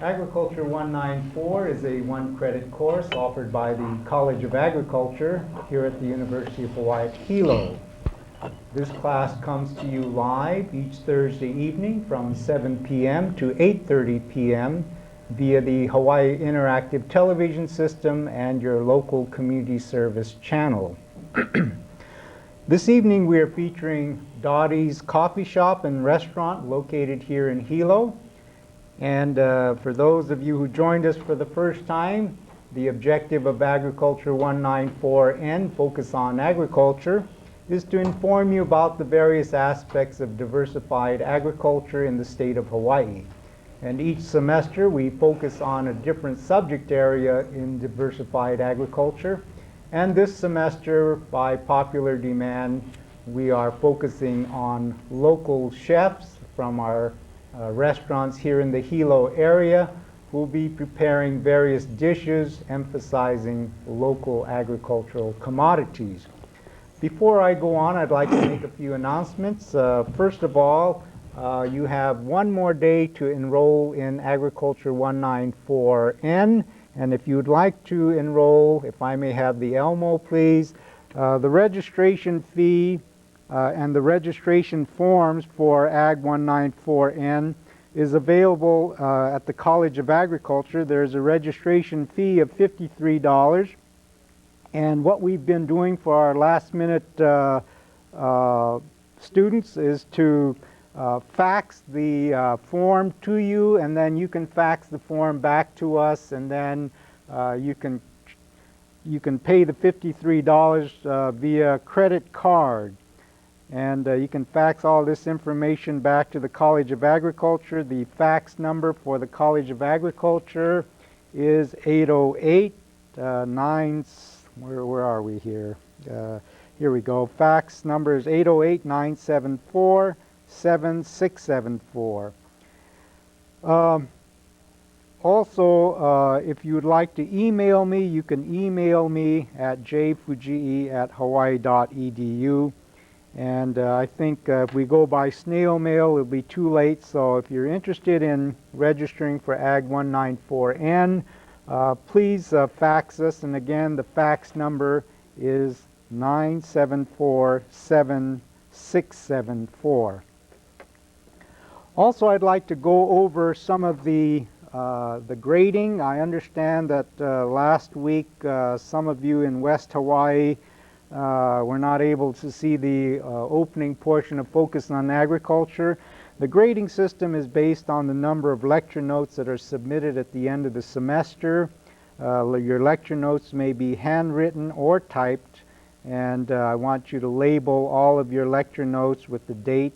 Agriculture 194 is a one-credit course offered by the College of Agriculture here at the University of Hawaii at Hilo. This class comes to you live each Thursday evening from 7 p.m. to 8:30 p.m. via the Hawaii Interactive Television System and your local community service channel. This evening we are featuring Dotty's Coffee Shop and Restaurant located here in Hilo. And for those of you who joined us for the first time, the objective of Agriculture 194N, Focus on Agriculture, is to inform you about the various aspects of diversified agriculture in the state of Hawaii. And each semester we focus on a different subject area in diversified agriculture. And this semester, by popular demand, we are focusing on local chefs from our restaurants here in the Hilo area who will be preparing various dishes emphasizing local agricultural commodities. Before I go on, I'd like to make a few announcements. First of all, you have one more day to enroll in Agriculture 194N, and if you'd like to enroll, if I may have the Elmo please, the registration fee and the registration forms for Ag 194N is available at the College of Agriculture. There's a registration fee of $53. And what we've been doing for our last minute students is to fax the form to you, and then you can fax the form back to us, and then you can pay the $53 via credit card. And you can fax all this information back to the College of Agriculture. The fax number for the College of Agriculture is 808-9... Where are we here? Here we go. Fax number is 808-974-7674. Also, if you would like to email me, you can email me at jfujii@hawaii.edu. And I think if we go by snail mail, it'll be too late. So if you're interested in registering for Ag 194N, please fax us. And again, the fax number is 974-7674. Also, I'd like to go over some of the grading. I understand that last week some of you in West Hawaii were not able to see the opening portion of Focus on Agriculture. The grading system is based on the number of lecture notes that are submitted at the end of the semester. Your lecture notes may be handwritten or typed, and I want you to label all of your lecture notes with the date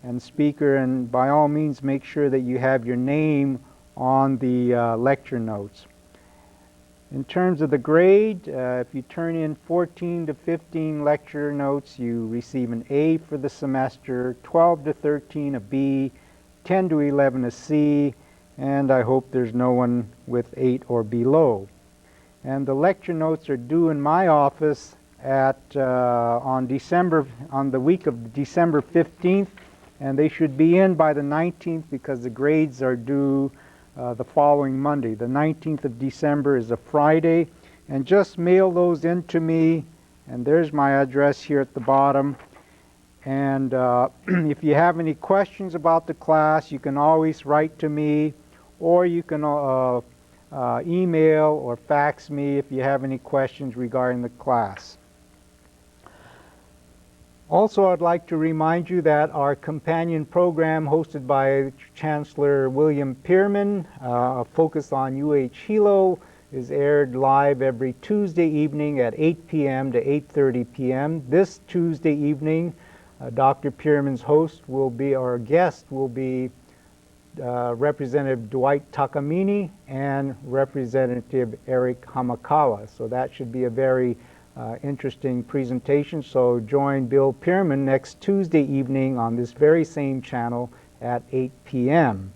and speaker, and by all means make sure that you have your name on the lecture notes. In terms of the grade, if you turn in 14 to 15 lecture notes, you receive an A for the semester, 12 to 13 a B, 10 to 11 a C, and I hope there's no one with 8 or below. And the lecture notes are due in my office at on the week of December 15th, and they should be in by the 19th because the grades are due the following Monday. The 19th of December is a Friday, and just mail those in to me, and there's my address here at the bottom. And if you have any questions about the class, you can always write to me, or you can email or fax me if you have any questions regarding the class. Also, I'd like to remind you that our companion program hosted by Chancellor William Pierman, Focus on UH Hilo, is aired live every Tuesday evening at 8 p.m. to 8:30 p.m. This Tuesday evening, Dr. Pierman's host will be, or guest will be, Representative Dwight Takamini and Representative Eric Hamakawa. So that should be a very interesting presentation. So join Bill Pierman next Tuesday evening on this very same channel at 8 p.m.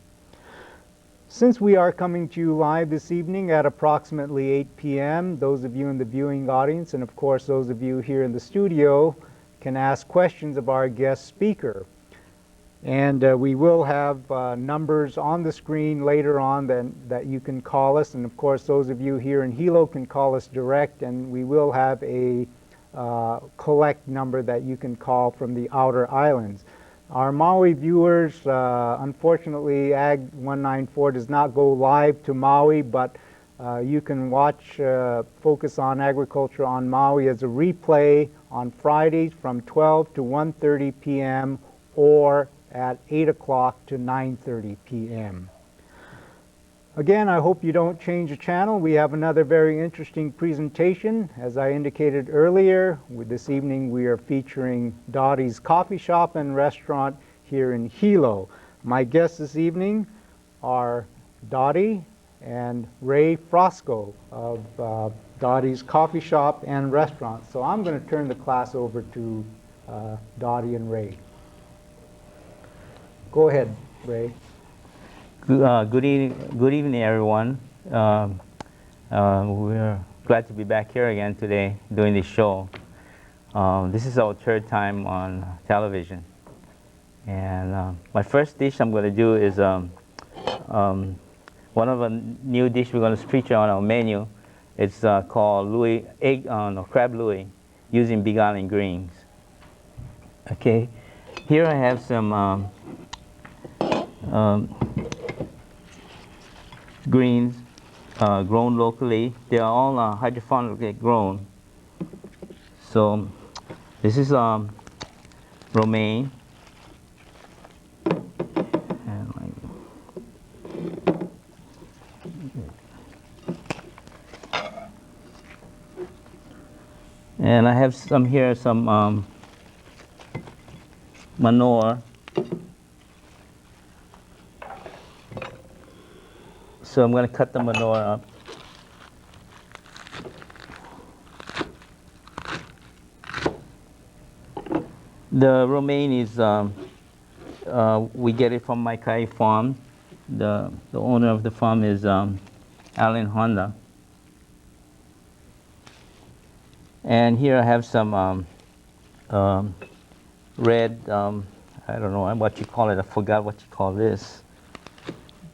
Since we are coming to you live this evening at approximately 8 p.m., those of you in the viewing audience, and of course those of you here in the studio, can ask questions of our guest speaker. And we will have numbers on the screen later on that you can call us. And of course, those of you here in Hilo can call us direct, and we will have a collect number that you can call from the outer islands. Our Maui viewers, unfortunately, AG194 does not go live to Maui, but you can watch Focus on Agriculture on Maui as a replay on Fridays from 12 to 1:30 p.m. or at 8 o'clock to 9:30 p.m. Again, I hope you don't change the channel. We have another very interesting presentation. As I indicated earlier, this evening we are featuring Dotty's Coffee Shop and Restaurant here in Hilo. My guests this evening are Dotty and Ray Frasco of Dotty's Coffee Shop and Restaurant. So I'm going to turn the class over to Dotty and Ray. Go ahead, Ray. Good evening, everyone. We're glad to be back here again today doing this show. This is our third time on television. And my first dish I'm going to do is one of the new dishes we're going to feature on our menu. It's called crab Louie, using Big Island greens. Okay, here I have some greens grown locally. They are all hydroponically grown. So this is romaine. And I have some manure. So I'm going to cut the manure up. The romaine is, we get it from Maikai Farm. The owner of the farm is Alan Honda. And here I have some red, I don't know what you call it, I forgot what you call this.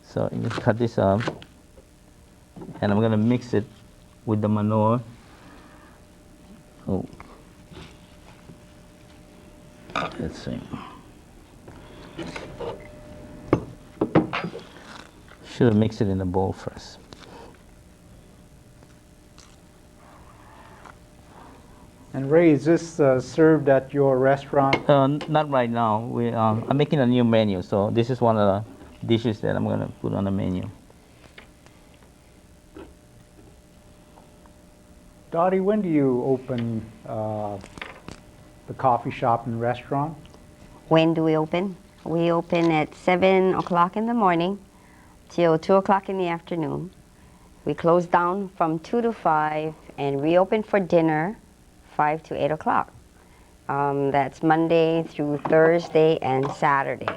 So you cut this up, and I'm going to mix it with the manure. Oh, let's see. Should have mixed it in a bowl first. And Ray, is this served at your restaurant? Not right now. I'm making a new menu, so this is one of the dishes that I'm going to put on the menu. Dotty, when do you open the coffee shop and restaurant? When do we open? We open at 7 o'clock in the morning till 2 o'clock in the afternoon. We close down from 2 to 5 and reopen for dinner 5 to 8 o'clock. That's Monday through Thursday and Saturday.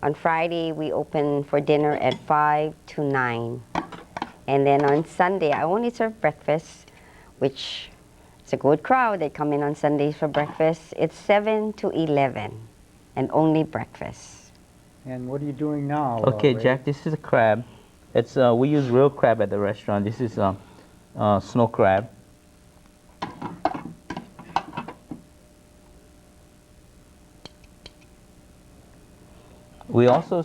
On Friday, we open for dinner at 5 to 9. And then on Sunday, I only serve breakfast, which is a good crowd. They come in on Sundays for breakfast. It's 7 to 11, and only breakfast. And what are you doing now? Okay, Ray? Jack, this is a crab. It's we use real crab at the restaurant. This is snow crab. We also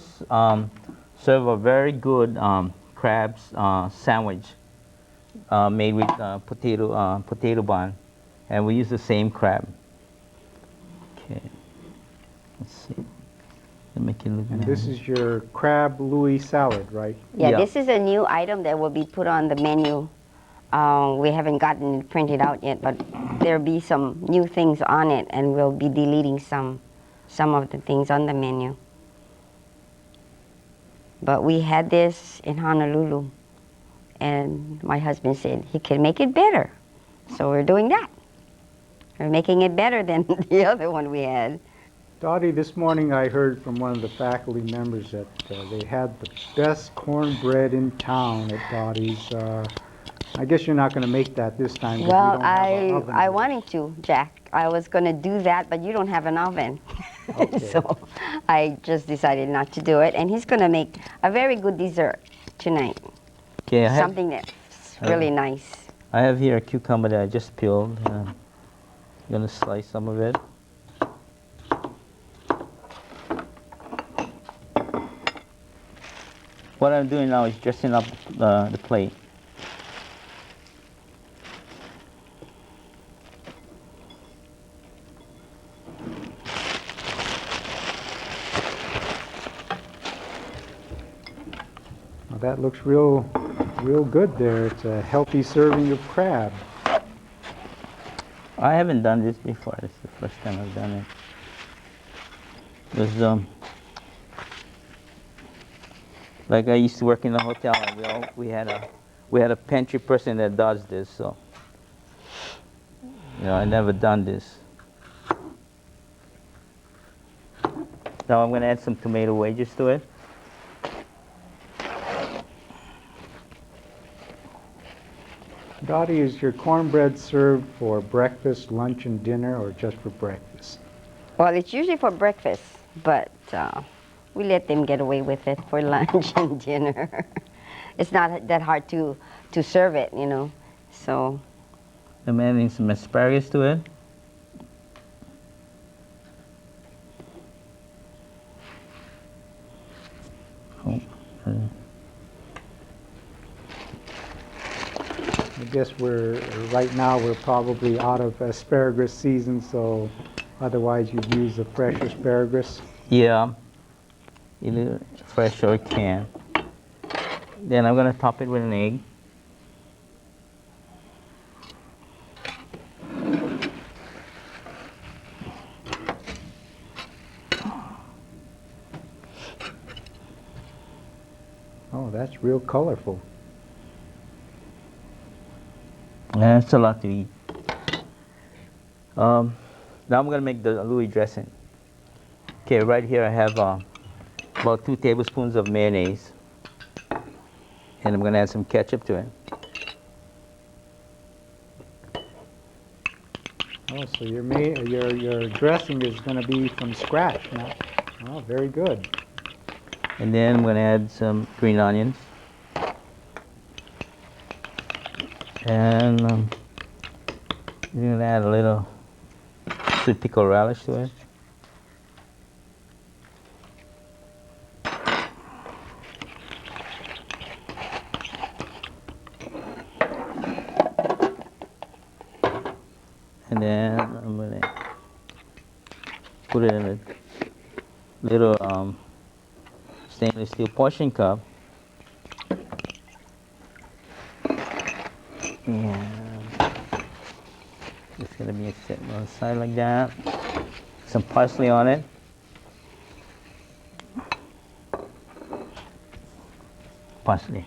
serve a very good crab sandwich made with potato bun, and we use the same crab. Okay, let's see. Let me make it look And nice. this is your crab Louie salad, right? Yeah, Yeah. this is a new item that will be put on the menu. We haven't gotten it printed out yet, but there'll be some new things on it, and we'll be deleting some of the things on the menu. But we had this in Honolulu, and my husband said he can make it better. So we're doing that. We're making it better than the other one we had. Dotty, this morning I heard from one of the faculty members that they had the best cornbread in town at Dotty's. I guess you're not going to make that this time. Well, we don't have an oven I here. wanted to, Jack. I was going to do that, but you don't have an oven. Okay. So I just decided not to do it. And he's going to make a very good dessert tonight. Okay, Something that's really nice. I have here a cucumber that I just peeled. I'm gonna slice some of it. What I'm doing now is dressing up the plate. Well, that looks real good there. It's a healthy serving of crab. I haven't done this before. This is the first time I've done it. Because like I used to work in a hotel, and we had a pantry person that does this. So I never done this. Now I'm gonna add some tomato wedges to it. Dotty, is your cornbread served for breakfast, lunch, and dinner, or just for breakfast? Well, it's usually for breakfast, but we let them get away with it for lunch and dinner. It's not that hard to serve it, so. I'm adding some asparagus to it. Oh, I guess right now we're probably out of asparagus season, so otherwise you'd use the fresh asparagus. yeah, either fresh or canned. Then I'm gonna top it with an egg. Oh, that's real colorful. That's a lot to eat. Now I'm gonna make the Louie dressing. Okay, right here I have about 2 tablespoons of mayonnaise, and I'm gonna add some ketchup to it. Oh, so your dressing is going to be from scratch now. Oh, very good. And then I'm gonna add some green onions, and I'm gonna add a little sweet pickle relish to it. And then I'm gonna put it in a little stainless steel portion cup. And it's gonna be set on the side like that. Some parsley on it. Parsley.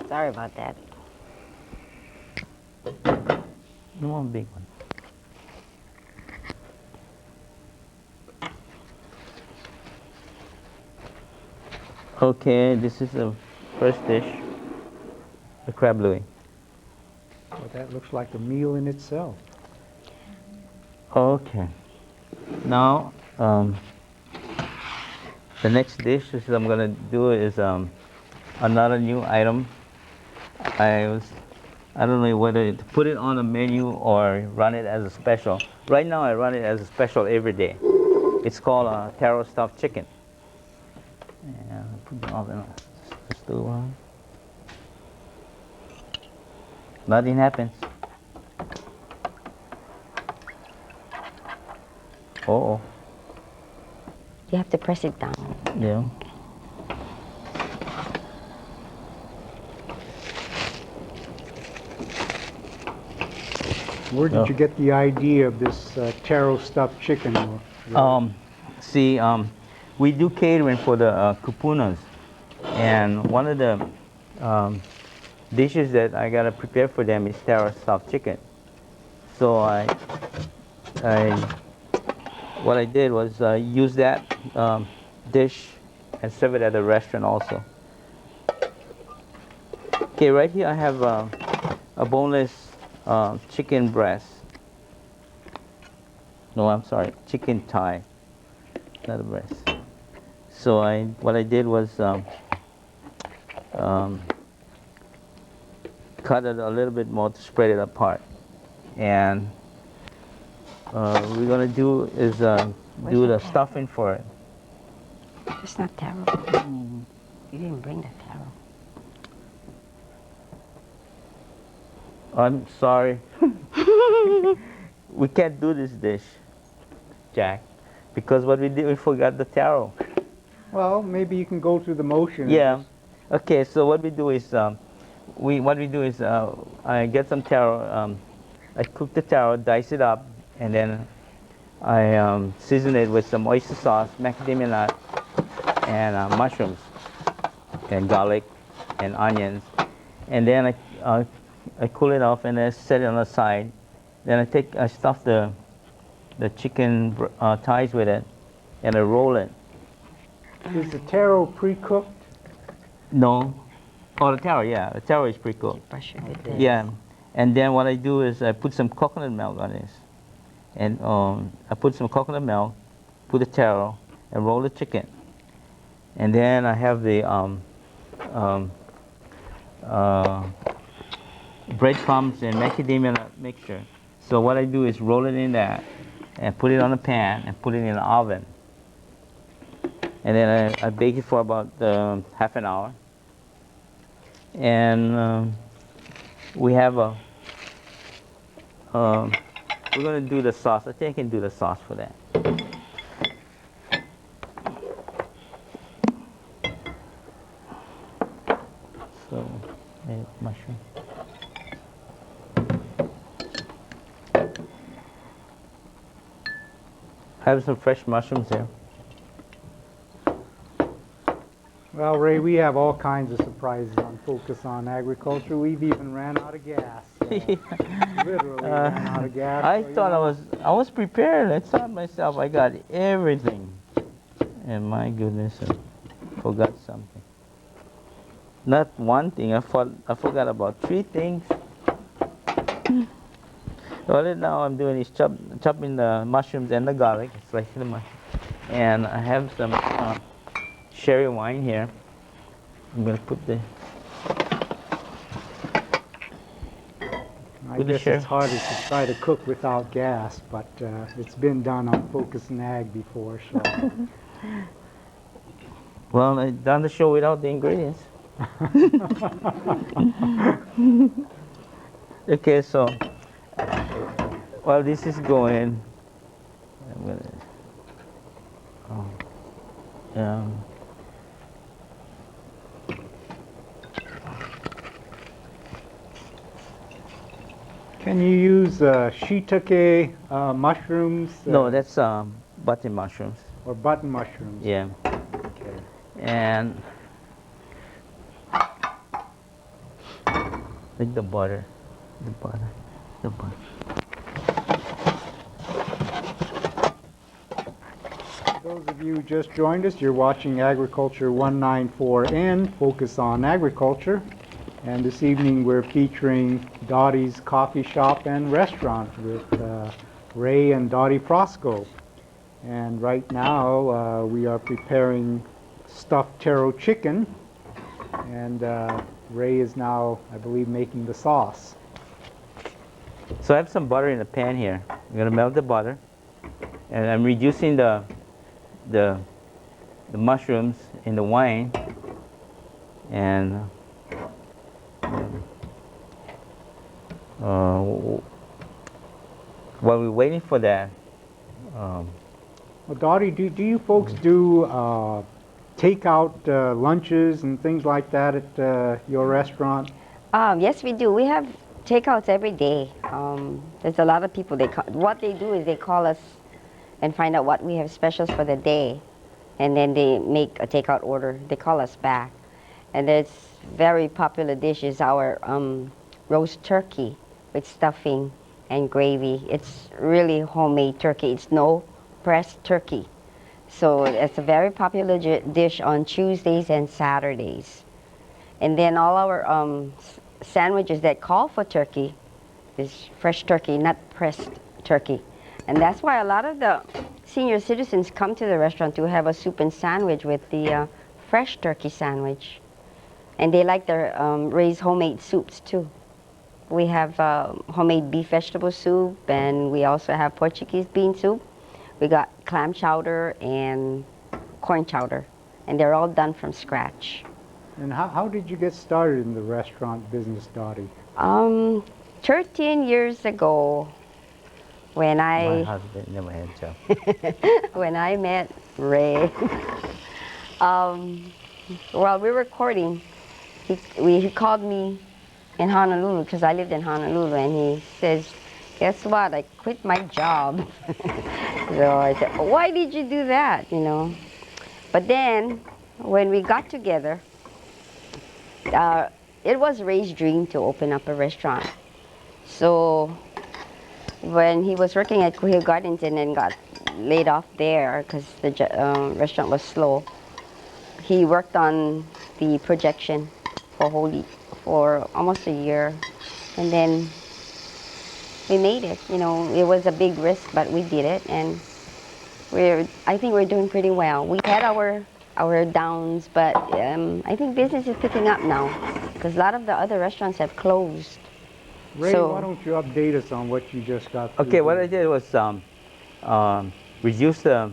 Sorry about that. No one big one. Okay, this is the first dish, the crab louie. Well, that looks like a meal in itself. Okay. Now, the next dish is I'm gonna do is another new item. I don't know whether to put it on a menu or run it as a special. Right now, I run it as a special every day. It's called Taro stuffed chicken. And put the oven on. Let's do one. Nothing happens. Uh-oh. You have to press it down. Yeah. Where did you get the idea of this taro stuffed chicken? See, we do catering for the kupunas, and one of the dishes that I gotta prepare for them is taro stuffed chicken. So what I did was use that dish and serve it at the restaurant also. Okay, right here I have a boneless chicken breast. No, I'm sorry, chicken thigh, not a breast. So what I did was cut it a little bit more to spread it apart. And we're gonna do is do the stuffing for it. It's not taro. You didn't bring the taro. I'm sorry. We can't do this dish, Jack, because what we did, we forgot the taro. Well, maybe you can go through the motion. Yeah. Okay. So what we do is I get some taro. I cook the taro, dice it up, and then I season it with some oyster sauce, macadamia nut, and mushrooms, and garlic, and onions, and then I cool it off and then set it on the side. Then I stuff the chicken thighs with it, and I roll it. Is the taro pre-cooked? No. Oh, the taro, yeah. The taro is pre-cooked. Brush it with this. Yeah. And then what I do is I put some coconut milk on this. And I put some coconut milk, put the taro, and roll the chicken. And then I have the breadcrumbs and macadamia nut mixture. So what I do is roll it in that and put it on a pan and put it in the oven. And then I bake it for about half an hour. And we have we're going to do the sauce. I think I can do the sauce for that. So, mushroom. I have some fresh mushrooms here. Well, Ray, we have all kinds of surprises on Focus on Agriculture. We've even ran out of gas. Literally ran out of gas. I so, thought I was prepared. I thought myself I got everything. And my goodness, I forgot something. Not one thing. I forgot about 3 things. All right, now I'm doing is chopping the mushrooms and the garlic, slicing the mushroom. And I have some sherry wine here. I'm gonna put the. I guess it's harder to try to cook without gas, but it's been done on Focus on Ag before, so. Well, I done the show without the ingredients. Okay, so while this is going, I'm gonna. Can you use shiitake mushrooms? No, that's button mushrooms. Or button mushrooms? Yeah. Okay. And like the butter. Those of you who just joined us, you're watching Agriculture 194N, Focus on Agriculture. And this evening we're featuring Dotty's Coffee Shop and Restaurant with Ray and Dotty Frasco. And right now we are preparing stuffed taro chicken. And Ray is now, I believe, making the sauce. So I have some butter in the pan here. I'm gonna melt the butter, and I'm reducing the mushrooms in the wine, and while we're waiting for that. Well, Dotty, do you folks do takeout lunches and things like that at your restaurant? Yes, we do. We have takeouts every day. There's a lot of people. What they do is they call us and find out what we have specials for the day, and then they make a takeout order. They call us back, and there's very popular dish is our roast turkey with stuffing and gravy. It's really homemade turkey. It's no pressed turkey. So it's a very popular dish on Tuesdays and Saturdays. And then all our sandwiches that call for turkey is fresh turkey, not pressed turkey. And that's why a lot of the senior citizens come to the restaurant to have a soup and sandwich with the fresh turkey sandwich. And they like their Ray's homemade soups too. We have homemade beef vegetable soup, and we also have Portuguese bean soup. We got clam chowder and corn chowder, and they're all done from scratch. And how did you get started in the restaurant business, Dotty? 13 years ago, when My I husband never had job. when I met Ray, while we were courting, he called me in Honolulu, because I lived in Honolulu, and he says, guess what, I quit my job. So I said, why did you do that, you know? But then, when we got together, it was Ray's dream to open up a restaurant. So when he was working at Kuhio Gardens and then got laid off there because the restaurant was slow, he worked on the projection for almost a year, and then we made it. You know, it was a big risk, but we did it, and I think we're doing pretty well. We had our downs, but I think business is picking up now because a lot of the other restaurants have closed. Ray, So, why don't you update us on what you just got through Okay, what I doing? did was reduce the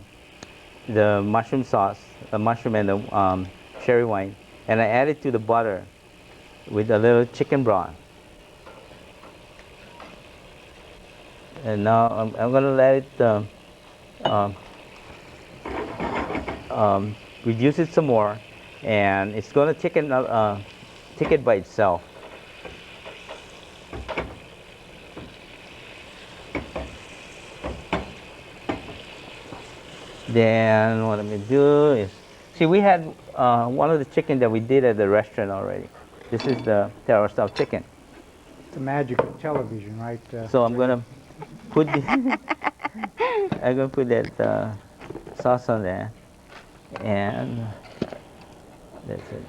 mushroom sauce, the mushroom and the cherry wine, and I added to the butter with a little chicken broth. And now I'm gonna let it reduce it some more, and it's gonna thicken it by itself. Then what I'm gonna do is, see, we had one of the chicken that we did at the restaurant already. This is the Taro style chicken. The magic of television, right? So I'm gonna put that sauce on there, and that's it.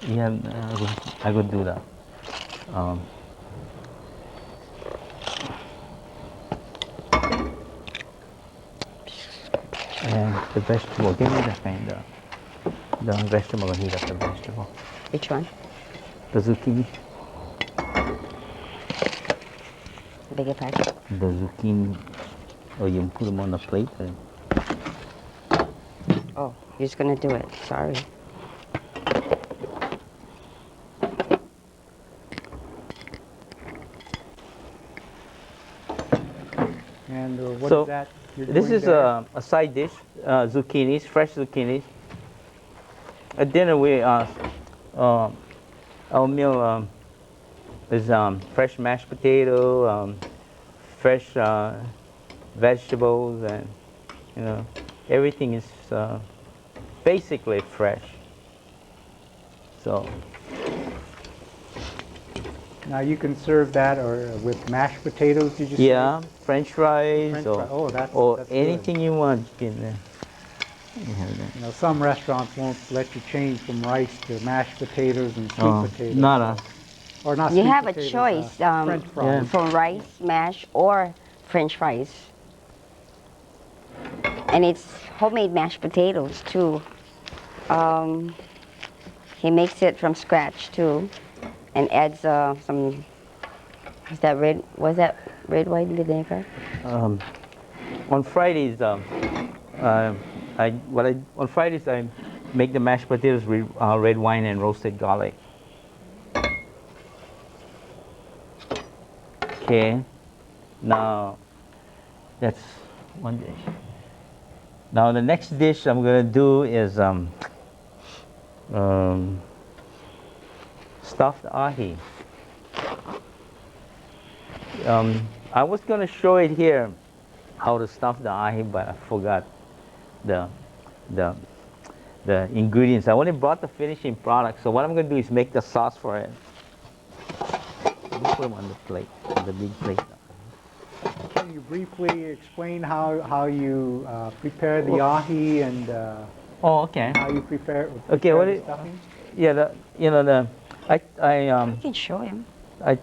Yeah, I could do that. And the vegetable, give me the thing, the vegetable, heat up the vegetable. which one? The zucchini. Beg your pardon? The zucchini, or you put them on the plate. Oh, you're just gonna do it. Sorry. And what So, is that you're this doing is there? a side dish, zucchinis, fresh zucchinis. At dinner, our meal is fresh mashed potato, fresh vegetables, and you know, everything is basically fresh. So Now you can serve that or with mashed potatoes, did you say? yeah, French fries, French or fry- oh, that's good. anything you want. You can, you have that. You know, some restaurants won't let you change from rice to mashed potatoes and sweet Oh, potatoes. not us. Or not You sweet have a potatoes, choice French fries. for rice, mash, or French fries. And it's homemade mashed potatoes too. He makes it from scratch too, and adds some. Was that red white vinegar? On Fridays, on Fridays I make the mashed potatoes with red wine and roasted garlic. Okay, now that's one dish. Now the next dish I'm gonna do is stuffed ahi. I was gonna show it here how to stuff the ahi, but I forgot the the ingredients. I only brought the finishing product, so what I'm gonna do is make the sauce for it. Let me put them on the plate, on the big plate. Can you briefly explain how you prepare the ahi and Oh, okay. how you prepare Okay, the stuffing? Yeah, I You can show him. I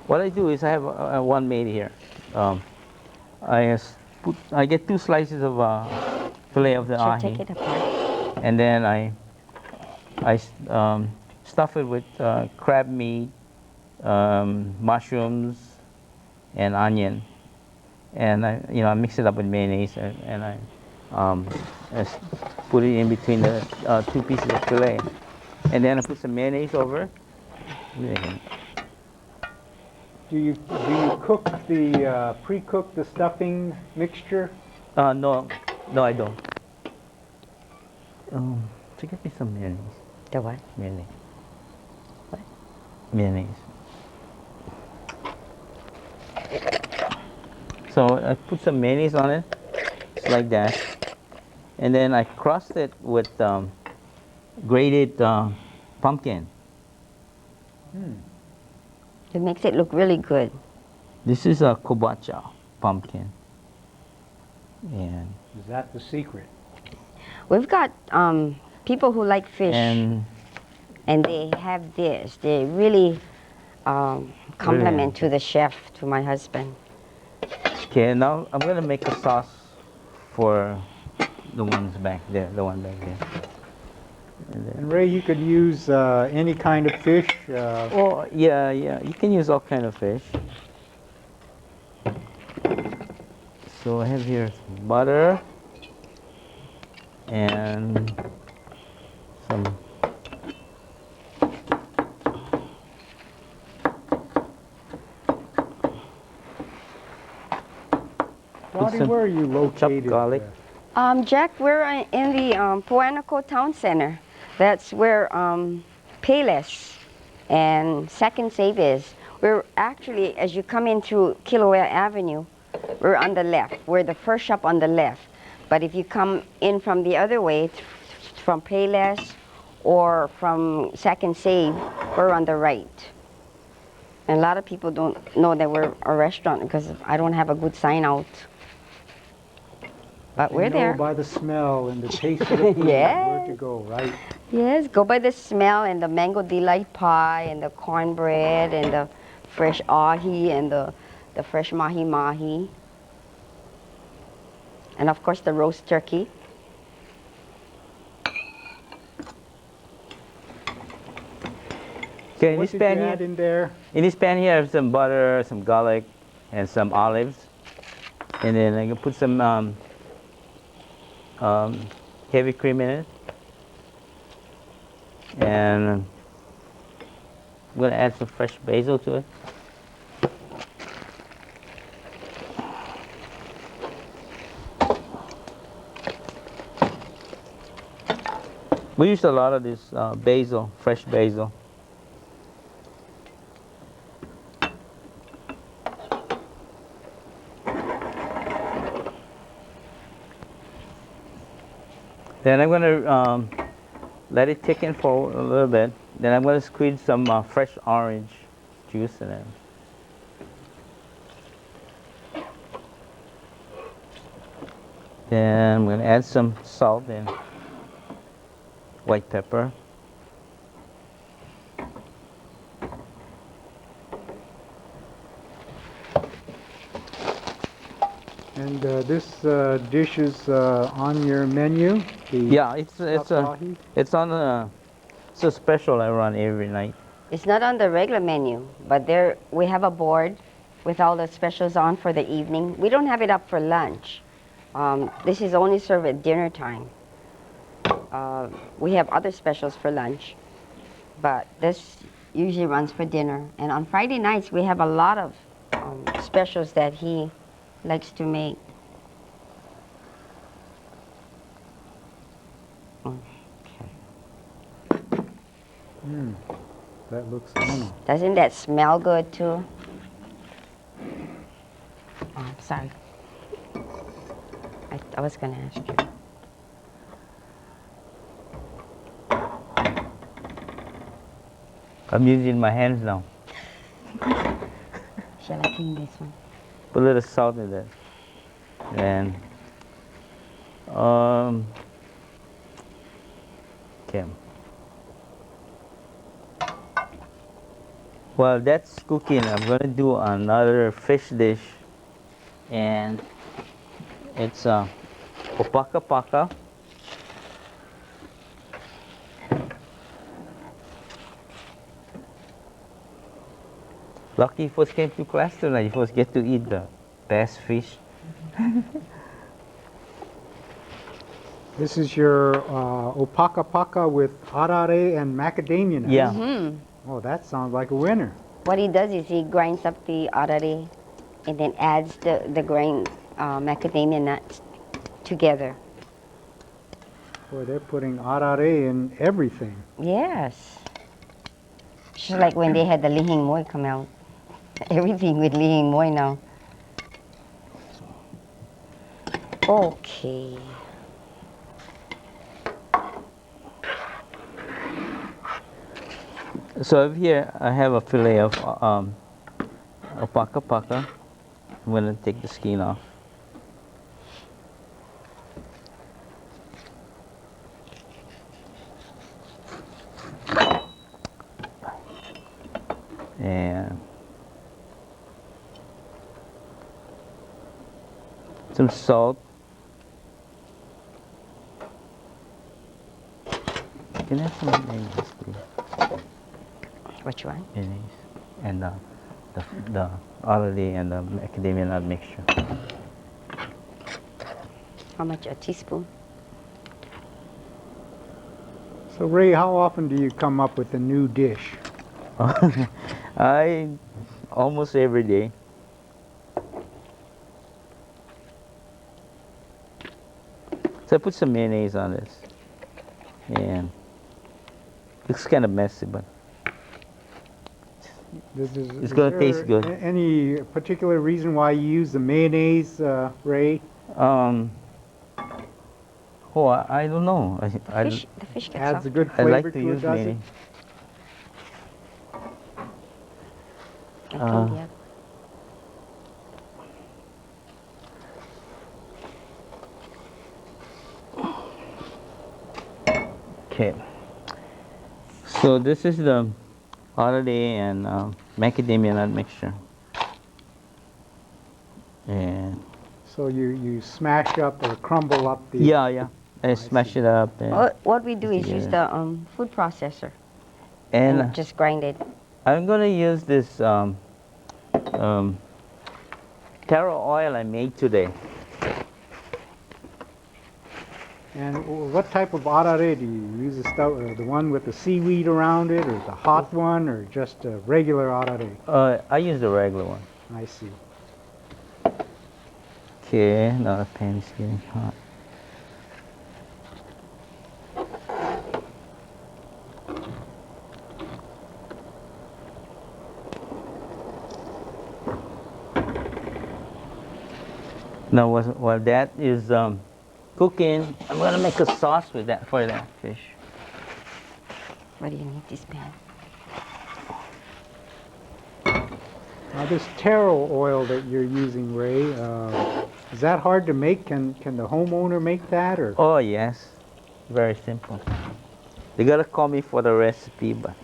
what I do is I have one made here. Um, I get 2 slices of fillet of the Should take ahi, it apart. and then stuff it with crab meat, mushrooms, and onion, and I mix it up with mayonnaise, and I put it in between the 2 pieces of fillet, and then I put some mayonnaise over. Do you cook the pre-cook the stuffing mixture? No, no, I don't. To get me some mayonnaise. The what? Mayonnaise. What? Mayonnaise. So I put some mayonnaise on it, just like that, and then I crust it with grated pumpkin. It makes it look really good. This is a kobacha pumpkin. And Is that the secret? We've got people who like fish, and and they have this. They really compliment to the chef, to my husband. okay, now I'm gonna make a sauce for the ones back there, the one back there. And Ray, you could use any kind of fish. Oh yeah, you can use all kind of fish. So I have here some butter and some Dotty, where are you located? garlic. Jack, we're in the Poanico Town Center. That's where Payless and Second Save is. We're actually, as you come in through Kilauea Avenue, we're on the left. We're the first shop on the left. But if you come in from the other way, from Payless or from Second Save, we're on the right. And a lot of people don't know that we're a restaurant because I don't have a good sign out. But we're there. By the smell and the taste of the food, Yes. where to go, right? Yes, go by the smell and the mango delight pie and the cornbread and the fresh ahi and the fresh mahi-mahi. And of course the roast turkey. Okay, in What this did pan you here, add in there? in this pan here, I have some butter, some garlic, and some olives, and then I can put some heavy cream in it, and I'm gonna add some fresh basil to it. We use a lot of this basil, fresh basil. Then I'm going to let it thicken for a little bit. Then I'm going to squeeze some fresh orange juice in it. Then I'm going to add some salt and white pepper. And this dish is on your menu? Yeah, it's on it's a special I run every night. It's not on the regular menu, but there we have a board with all the specials on for the evening. We don't have it up for lunch. This is only served at dinner time. We have other specials for lunch, but this usually runs for dinner. And on Friday nights, we have a lot of specials that he likes to make. That looks yummy. Doesn't that smell good too? Oh, sorry. I was going to ask you. I'm using my hands now. Shall I clean this one? Put a little salt in there. And okay. While that's cooking, I'm gonna do another fish dish, and it's Opakapaka. Lucky you first came to class tonight. You first get to eat the best fish. This is your Opakapaka with Arare and Macadamia nuts. Yeah. Hmm. Oh, that sounds like a winner. What he does is he grinds up the arare and then adds the grain macadamia nuts together. Boy, they're putting Arare in everything. Yes. Just like when they had the lihing moi come out. Everything with lihing moi now. Okay. So over here, I have a fillet of Opakapaka. I'm gonna take the skin off. And some salt. Can I have some mayonnaise, please? Which one? Mayonnaise. And the Arare and the macadamia nut mixture. How much? A teaspoon? So, Ray, how often do you come up with a new dish? I almost every day. So I put some mayonnaise on this, and looks kind of messy, but It's gonna taste good. Any particular reason why you use the mayonnaise, Ray? oh, I don't know. The fish gets Adds soft. a good I flavor like to to use it, does it? mayonnaise. Yeah. Okay. So this is the Arare and macadamia nut mixture. And So you smash up or crumble up the... yeah. I smash see. it up. And, What we do is use together. the food processor and and just grind it. I'm gonna use this Taro oil I made today. And what type of arare do you use? The one with the seaweed around it, or the hot one, or just a regular arare? I use the regular one. I see. Okay, now the pan is getting hot. Now while that is cooking, I'm gonna make a sauce with that for that fish. What do you need this pan? Now this taro oil that you're using, Ray, is that hard to make? Can the homeowner make that, or? Oh yes, very simple. They gotta call me for the recipe, but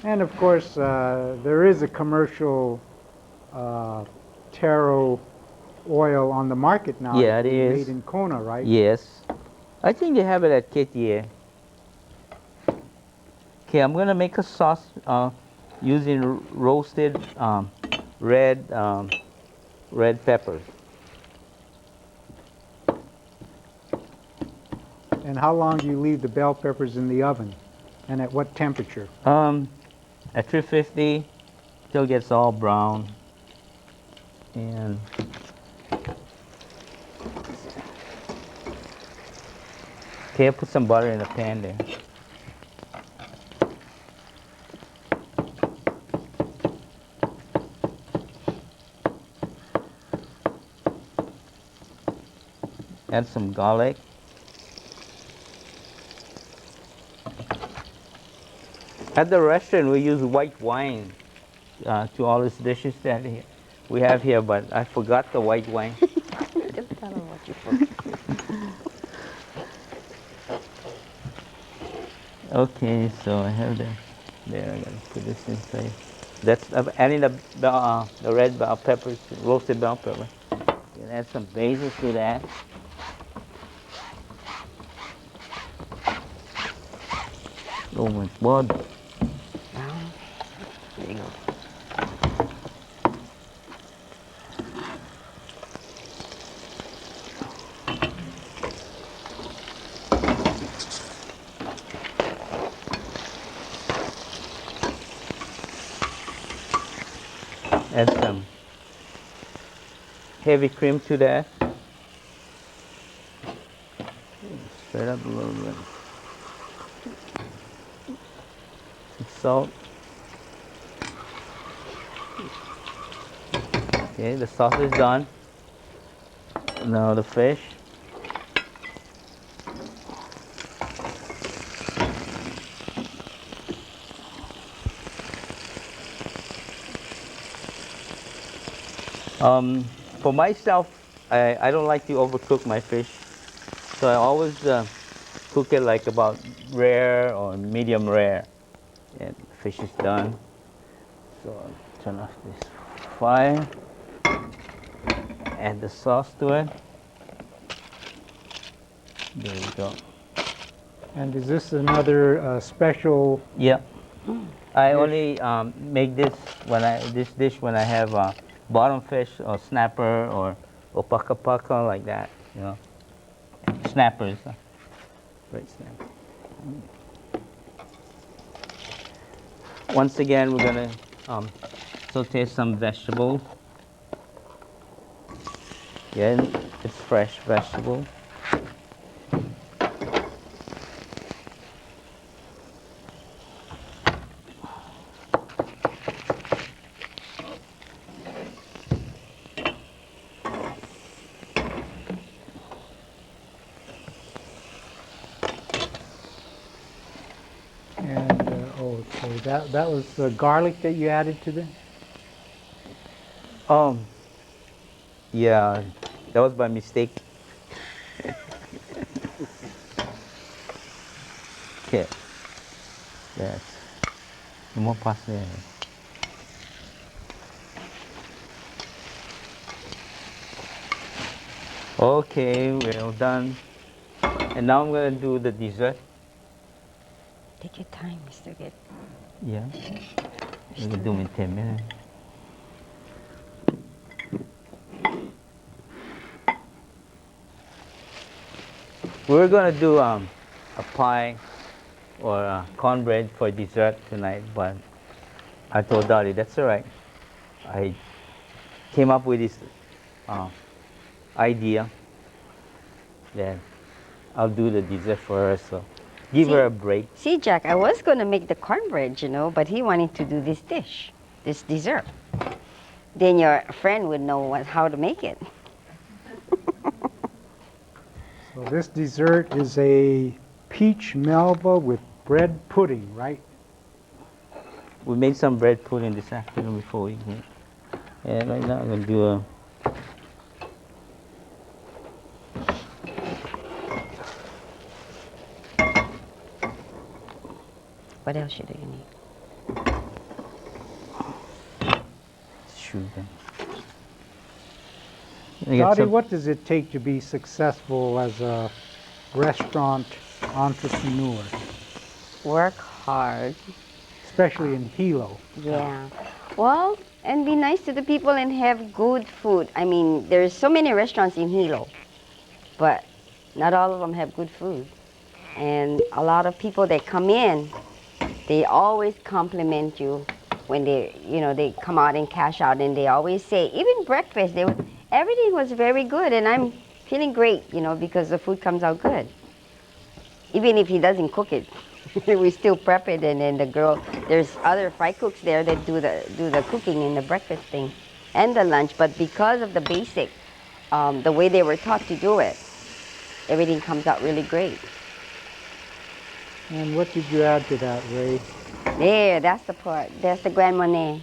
And of course, there is a commercial taro oil on the market now. Yeah, that's it is. made in Kona, right? yes, I think they have it at KTA. Okay, I'm gonna make a sauce using roasted red peppers. And how long do you leave the bell peppers in the oven? And at what temperature? At 350 till it gets all brown. And okay, I put some butter in the pan there. Add some garlic. At the restaurant, we use white wine to all these dishes that we have here, but I forgot the white wine. Don't tell her what you forgot. Okay, so I have that. There, I gotta put this inside. That's adding the red bell peppers, roasted bell pepper. You can add some basil to that. Oh my God! Now, there you go. Add some heavy cream to that. Spread up a little bit. Some salt. Okay, the sauce is done. Now the fish. For myself, I don't like to overcook my fish, so I always cook it like about rare or medium rare. And the fish is done. So I'll turn off this fire. Add the sauce to it. There we go. And is this another special? Yeah. I only make this dish when I have bottom fish or snapper or opakapaka like that. You know, snappers. Great snapper. Once again, we're gonna saute some vegetables. Yeah, it's fresh vegetable. And okay, that was the garlic that you added to the. Yeah, that was by mistake. Okay, that's more parsley. Okay, we're all done. And now I'm gonna do the dessert. Take your time, Mr. Good. Yeah, we can do it in 10 minutes. We're gonna do a pie or cornbread for dessert tonight, but I told Dotty that's all right. I came up with this idea that I'll do the dessert for her, so give her a break. See, Jack, I was going to make the cornbread, you know, but he wanted to do this dish, this dessert. Then your friend would know how to make it. So this dessert is a peach Melba with bread pudding, right? We made some bread pudding this afternoon before we eat. And right now I'm gonna do a What else do you need? sugar. Dotty, what does it take to be successful as a restaurant entrepreneur, Work hard. especially in Hilo? Yeah. Well, and be nice to the people and have good food. I mean, there's so many restaurants in Hilo, but not all of them have good food. And a lot of people that come in, they always compliment you when they come out and cash out, and they always say, even breakfast, everything was very good, and I'm feeling great, because the food comes out good. Even if he doesn't cook it, we still prep it, and then there's other fry cooks there that do the cooking in the breakfast thing and the lunch. But because of the basic, the way they were taught to do it, everything comes out really great. And what did you add to that, Ray? There, that's the part. That's the Grand Monet.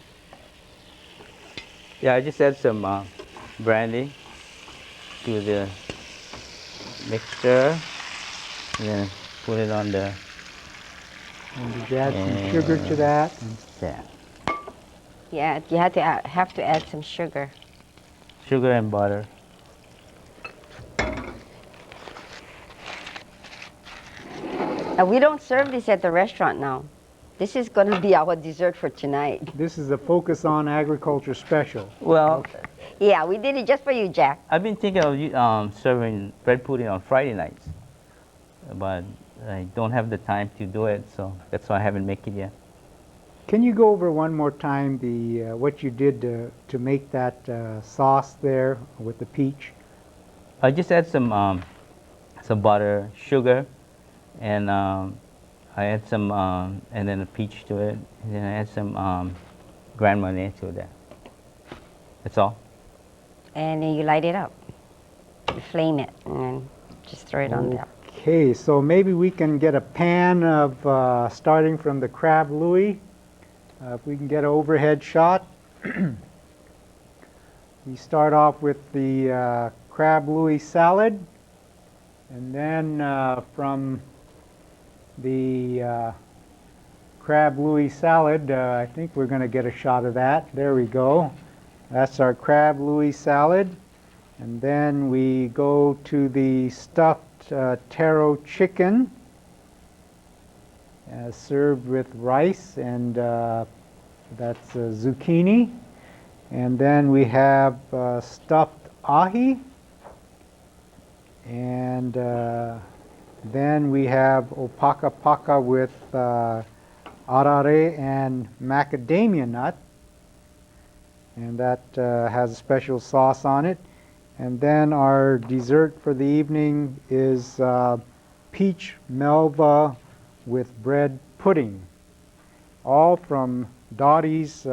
Yeah, I just add some brandy to the mixture, and then put it on the And did you add some sugar to that? And yeah, Yeah, you have to add some sugar. sugar and butter. We don't serve this at the restaurant now. This is going to be our dessert for tonight. this is a Focus on Agriculture special. Well, Yeah, we did it just for you, Jack. I've been thinking of serving bread pudding on Friday nights, but I don't have the time to do it, so that's why I haven't made it yet. Can you go over one more time the what you did to make that sauce there with the peach? I just add some butter, sugar, and I add some and then a peach to it, and then I add some Grand Marnier to that. That's all. And then you light it up. You flame it and then just throw it on there. Okay, so maybe we can get a pan of starting from the crab Louie. If we can get an overhead shot. We start off with the crab Louie salad, and then from the crab Louie salad, I think we're going to get a shot of that. There we go. That's our crab Louie salad. And then we go to the stuffed taro chicken, served with rice, and that's zucchini. And then we have stuffed ahi. And then we have opakapaka with arare and macadamia nut. And that has a special sauce on it. And then our dessert for the evening is peach Melba with bread pudding, all from Dotty's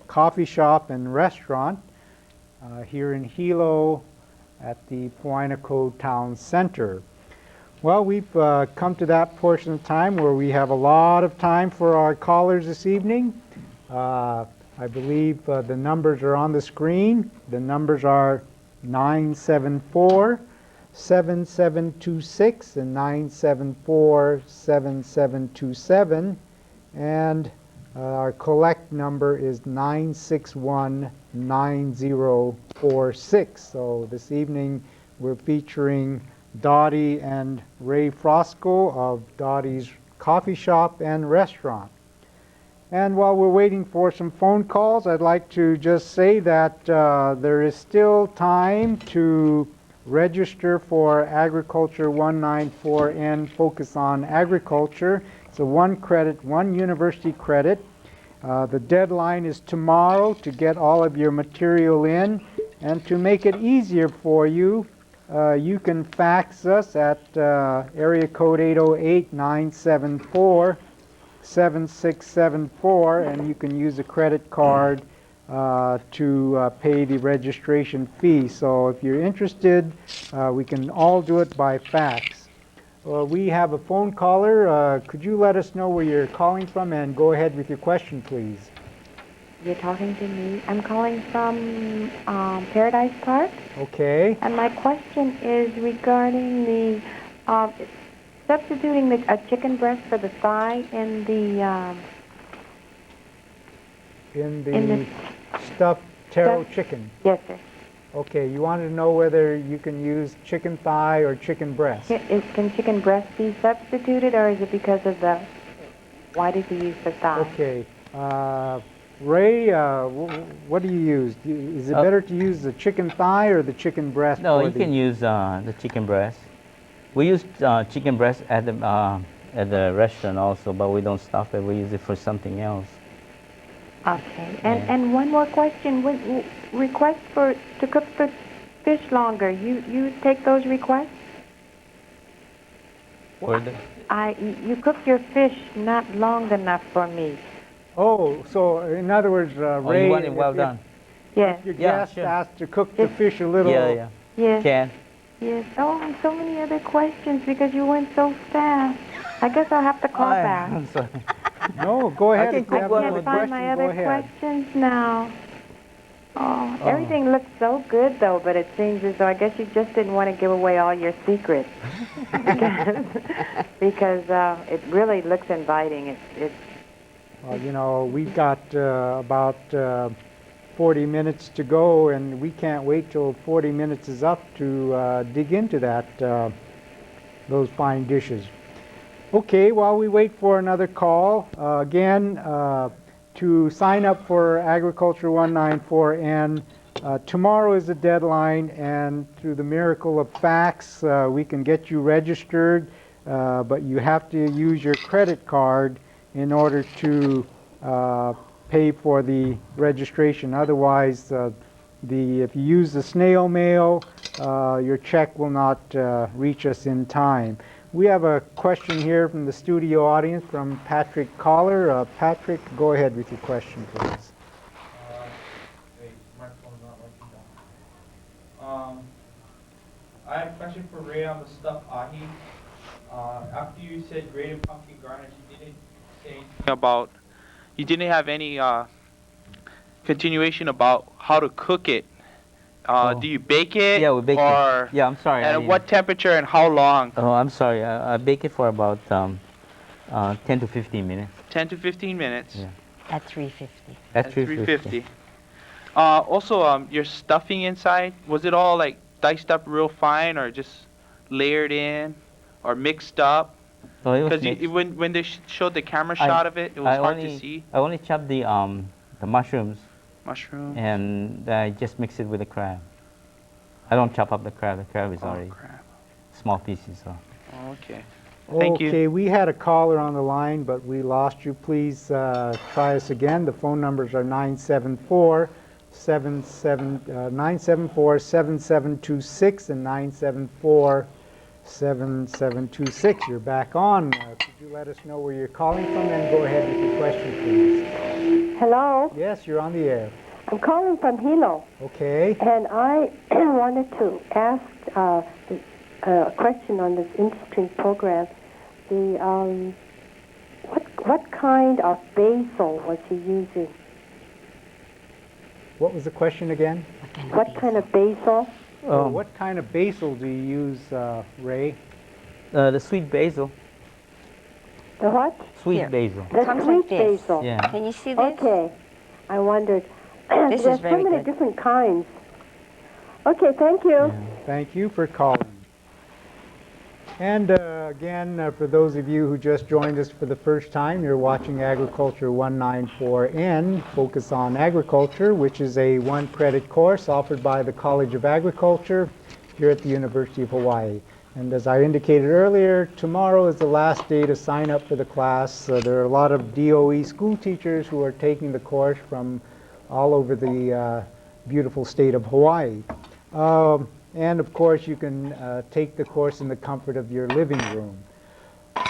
coffee shop and restaurant here in Hilo at the Poinaco Town Center. Well, we've come to that portion of time where we have a lot of time for our callers this evening. I believe the numbers are on the screen. The numbers are 974-7726 and 974-7727, and our collect number is 961-9046. So this evening we're featuring Dotty and Ray Frasco of Dotty's Coffee Shop and Restaurant. And while we're waiting for some phone calls, I'd like to just say that there is still time to register for Agriculture 194N Focus on Agriculture. It's a 1 credit, 1 university credit. The deadline is tomorrow to get all of your material in. And to make it easier for you, you can fax us at area code 808-974-7674, and you can use a credit card to pay the registration fee. So if you're interested, we can all do it by fax. We have a phone caller. Could you let us know where you're calling from and go ahead with your question, please? You're talking to me. I'm calling from Paradise Park. Okay. And my question is regarding the substituting a chicken breast for the thigh in the stuffed taro chicken. Yes, sir. Okay, you wanted to know whether you can use chicken thigh or chicken breast. Can chicken breast be substituted, or is it because of the... Why did you use the thigh? Okay. Ray, what do you use? Is it better to use the chicken thigh or the chicken breast? No, you can use the chicken breast. We use chicken breast at the restaurant also, but we don't stuff it. We use it for something else. Okay. And one more question. Request to cook the fish longer. You take those requests? You cooked your fish not long enough for me. Oh, so in other words, Ray, you want it well done. Yes. Your guest asked to cook the fish a little. Yeah. Yes. Can. Yes. Oh, and so many other questions because you went so fast. I guess I'll have to call back. I'm sorry. No, go ahead. I can If you cook have one another with Find question, my go other ahead. questions now. Oh, everything looks so good, though, but it seems as though I guess you just didn't want to give away all your secrets. because it really looks inviting. It's Well, you know, we've got about 40 minutes to go, and we can't wait till 40 minutes is up to dig into those fine dishes. Okay, while we wait for another call, again, to sign up for Agriculture 194N, tomorrow is the deadline, and through the miracle of fax, we can get you registered, but you have to use your credit card in order to pay for the registration. Otherwise, if you use the snail mail, your check will not reach us in time. We have a question here from the studio audience from Patrick Collar. Patrick, go ahead with your question, please. Wait, smartphone's not working. I have a question for Ray on the stuffed ahi. After you said grated pumpkin garnish, you didn't say anything about. You didn't have any continuation about how to cook it. Do you bake it? Yeah, we bake or, it. Yeah, I'm sorry. And at what temperature and how long? Oh, I'm sorry. I bake it for about 10 to 15 minutes. 10 to 15 minutes. Yeah. At 350. At 350. Also, your stuffing inside, was it all like diced up real fine or just layered in or mixed up? So it was Because mixed. when they showed the camera shot of it, it was hard to see. I only chopped the mushrooms Mushroom. and I just mix it with the crab. I don't chop up the crab. The crab is already Crap. small pieces. So. Okay. Thank you. Okay, we had a caller on the line, but we lost you. Please try us again. The phone numbers are 974-7726 and 974-7726. You're back on. Could you let us know where you're calling from and go ahead with your question, please? hello. Yes, you're on the air. I'm calling from Hilo, Okay. and I wanted to ask a question on this interesting program. What kind of basil was he using? What was the question again? What kind of basil? What kind of basil do you use, Ray? The sweet basil. The what? Sweet Here. basil. The Comes sweet like this. basil. Yeah. Can you see this? Okay. I wondered. This There's is very so many good. different kinds. Okay, thank you. Thank you for calling. And again, for those of you who just joined us for the first time, you're watching Agriculture 194N, Focus on Agriculture, which is a one-credit course offered by the College of Agriculture here at the University of Hawaii. And as I indicated earlier, tomorrow is the last day to sign up for the class. There are a lot of DOE school teachers who are taking the course from all over the beautiful state of Hawaii. And of course, you can take the course in the comfort of your living room.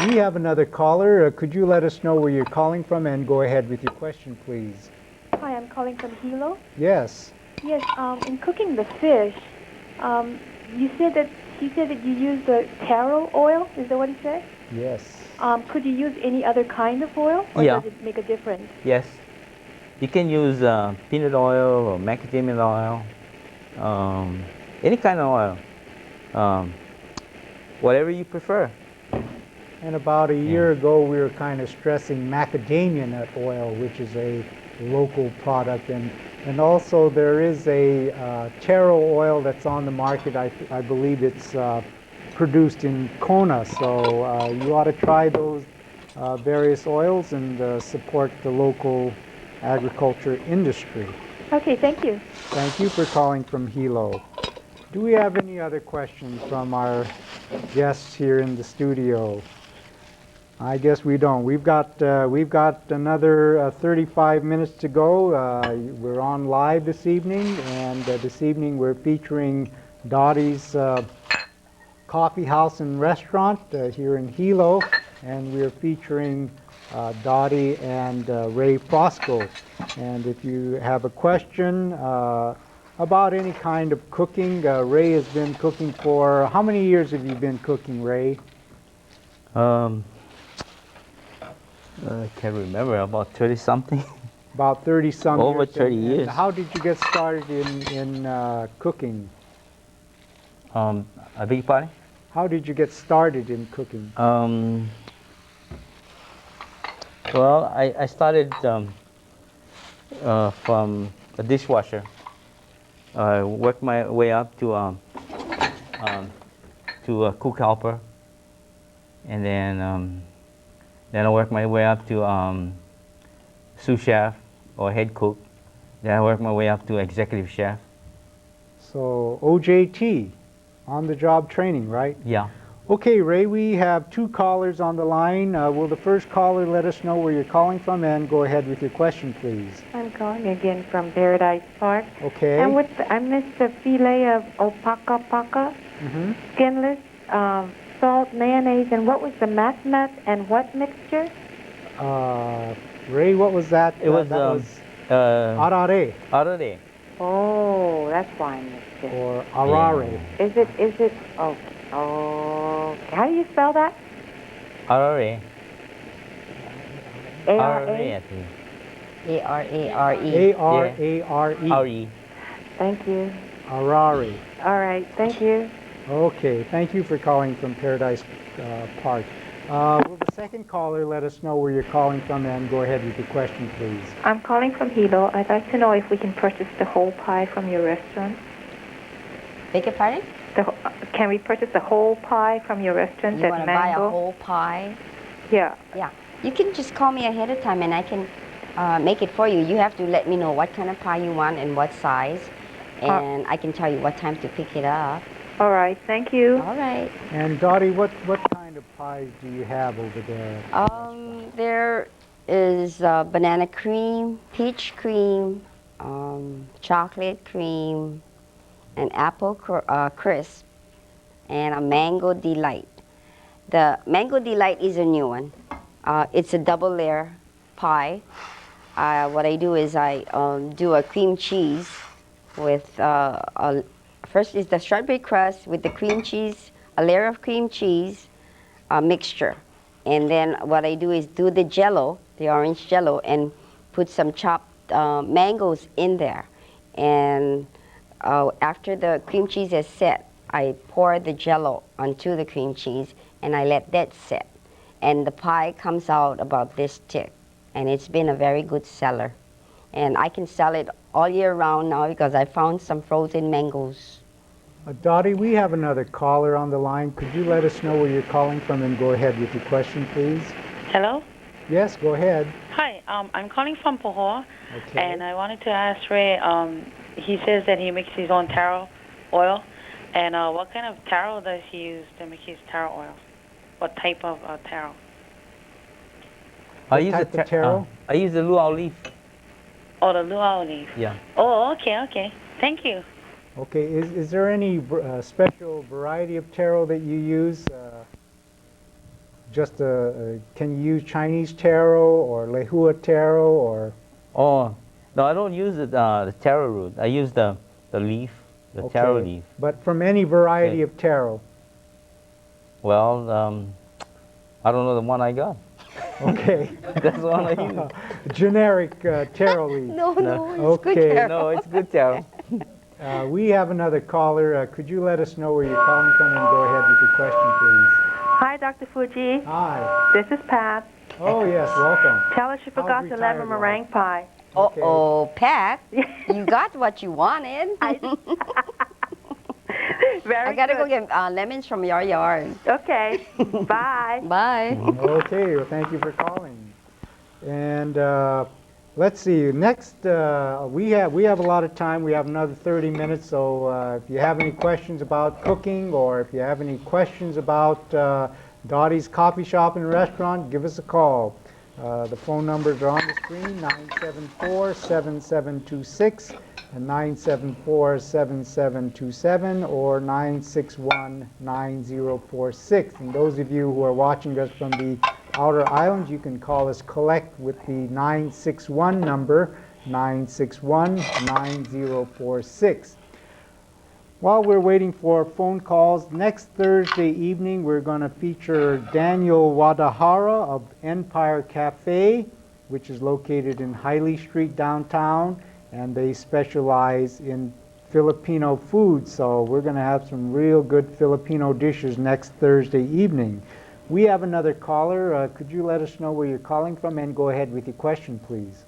We have another caller. Could you let us know where you're calling from and go ahead with your question, please? Hi, I'm calling from Hilo. Yes. Yes, in cooking the fish, he said that you use the taro oil. Is that what he said? Yes. Could you use any other kind of oil, or Yeah. does it make a difference? Yes. You can use peanut oil or macadamia oil, any kind of oil, whatever you prefer. And about a year ago, we were kind of stressing macadamia nut oil, which is a local product. And also there is a taro oil that's on the market. I believe it's produced in Kona. So you ought to try those various oils and support the local agriculture industry. Okay, thank you. Thank you for calling from Hilo. Do we have any other questions from our guests here in the studio? I guess we don't. We've got another 35 minutes to go. We're on live this evening, and this evening we're featuring Dotty's Coffee House and Restaurant here in Hilo, and we're featuring Dotty and Ray Frasco. And if you have a question about any kind of cooking, Ray has been cooking for, how many years have you been cooking, Ray? I can't remember, about 30 something. About 30-some years. Over 30 And years. how did you get started in cooking? I beg your pardon? How did you get started in cooking? Well, I started from a dishwasher. I worked my way up to a cook helper, and then I worked my way up to sous chef or head cook. Then I worked my way up to executive chef. So OJT, on-the-job training, right? Yeah. Okay, Ray, we have 2 callers on the line. Will the first caller let us know where you're calling from, and go ahead with your question, please. I'm calling again from Paradise Park. Okay. And I missed the filet of Opakapaka, skinless, salt, mayonnaise, and what was the mac and what mixture? Ray, what was that? It was Arare Arare. Oh, that's why I missed it. or Arare. Is it, okay. Oh, how do you spell that? Arare. Arare, A-R-A? I think. A-R-A-R-E. A-R-A-R-E. R-E. Thank you. Arare. All right, thank you. Okay, thank you for calling from Paradise Park. Will the second caller let us know where you're calling from, and go ahead with your question, please? I'm calling from Hilo. I'd like to know if we can purchase the whole pie from your restaurant. Beg your pardon? Can we purchase a whole pie from your restaurant You at want to buy a Mango? whole pie? Yeah. Yeah. You can just call me ahead of time and I can make it for you. You have to let me know what kind of pie you want and what size, and I can tell you what time to pick it up. All right, thank you. All right. And Dotty, what kind of pies do you have over there? There is banana cream, peach cream, chocolate cream, an apple crisp, and a mango delight. The mango delight is a new one. It's a double layer pie. What I do is I do a cream cheese with first is the strawberry crust with the cream cheese, a layer of cream cheese, a mixture. And then what I do is do the jello, the orange jello, and put some chopped mangoes in there. And after the cream cheese is set, I pour the jello onto the cream cheese and I let that set. And the pie comes out about this thick. And it's been a very good seller. And I can sell it all year round now because I found some frozen mangoes. Dottie, we have another caller on the line. Could you let us know where you're calling from and go ahead with your question, please? Hello? Yes, go ahead. Hi, I'm calling from Pohoa, Okay. and I wanted to ask Ray, he says that he makes his own taro oil, and what kind of taro does he use to make his taro oil? What type of taro? I use type of taro? I use the luau leaf. Oh, the luau leaf. Yeah. Oh, okay. Thank you. Okay, is there any special variety of taro that you use? Can you use Chinese taro or lehua taro or? Oh, no, I don't use the taro root. I use the leaf, the taro leaf. But from any variety Okay. of taro? Well, I don't know the one I got. Okay. That's the one I use. Generic taro leaf. No, it's Okay. good taro. No, it's good taro. We have another caller. Could you let us know where you're calling from and go ahead with your question, please? Hi, Dr. Fujii. Hi. This is Pat. Oh, yes, welcome. Tell her she forgot to let her retired meringue pie. Okay. Uh-oh, Pat, you got what you wanted. Very I gotta good. go get lemons from your yard. Okay. Bye. Bye. Okay, well, thank you for calling. And let's see, next, we have a lot of time. We have another 30 minutes, so if you have any questions about cooking or if you have any questions about Dottie's Coffee Shop and Restaurant, give us a call. The phone numbers are on the screen, 974-7726 and 974-7727 or 961-9046. And those of you who are watching us from the outer islands, you can call us collect with the 961 number, 961-9046. While we're waiting for phone calls, next Thursday evening we're going to feature Daniel Wadahara of Empire Cafe which is located in Hilo Street downtown, and they specialize in Filipino food. So we're going to have some real good Filipino dishes next Thursday evening. We have another caller. Could you let us know where you're calling from and go ahead with your question, please?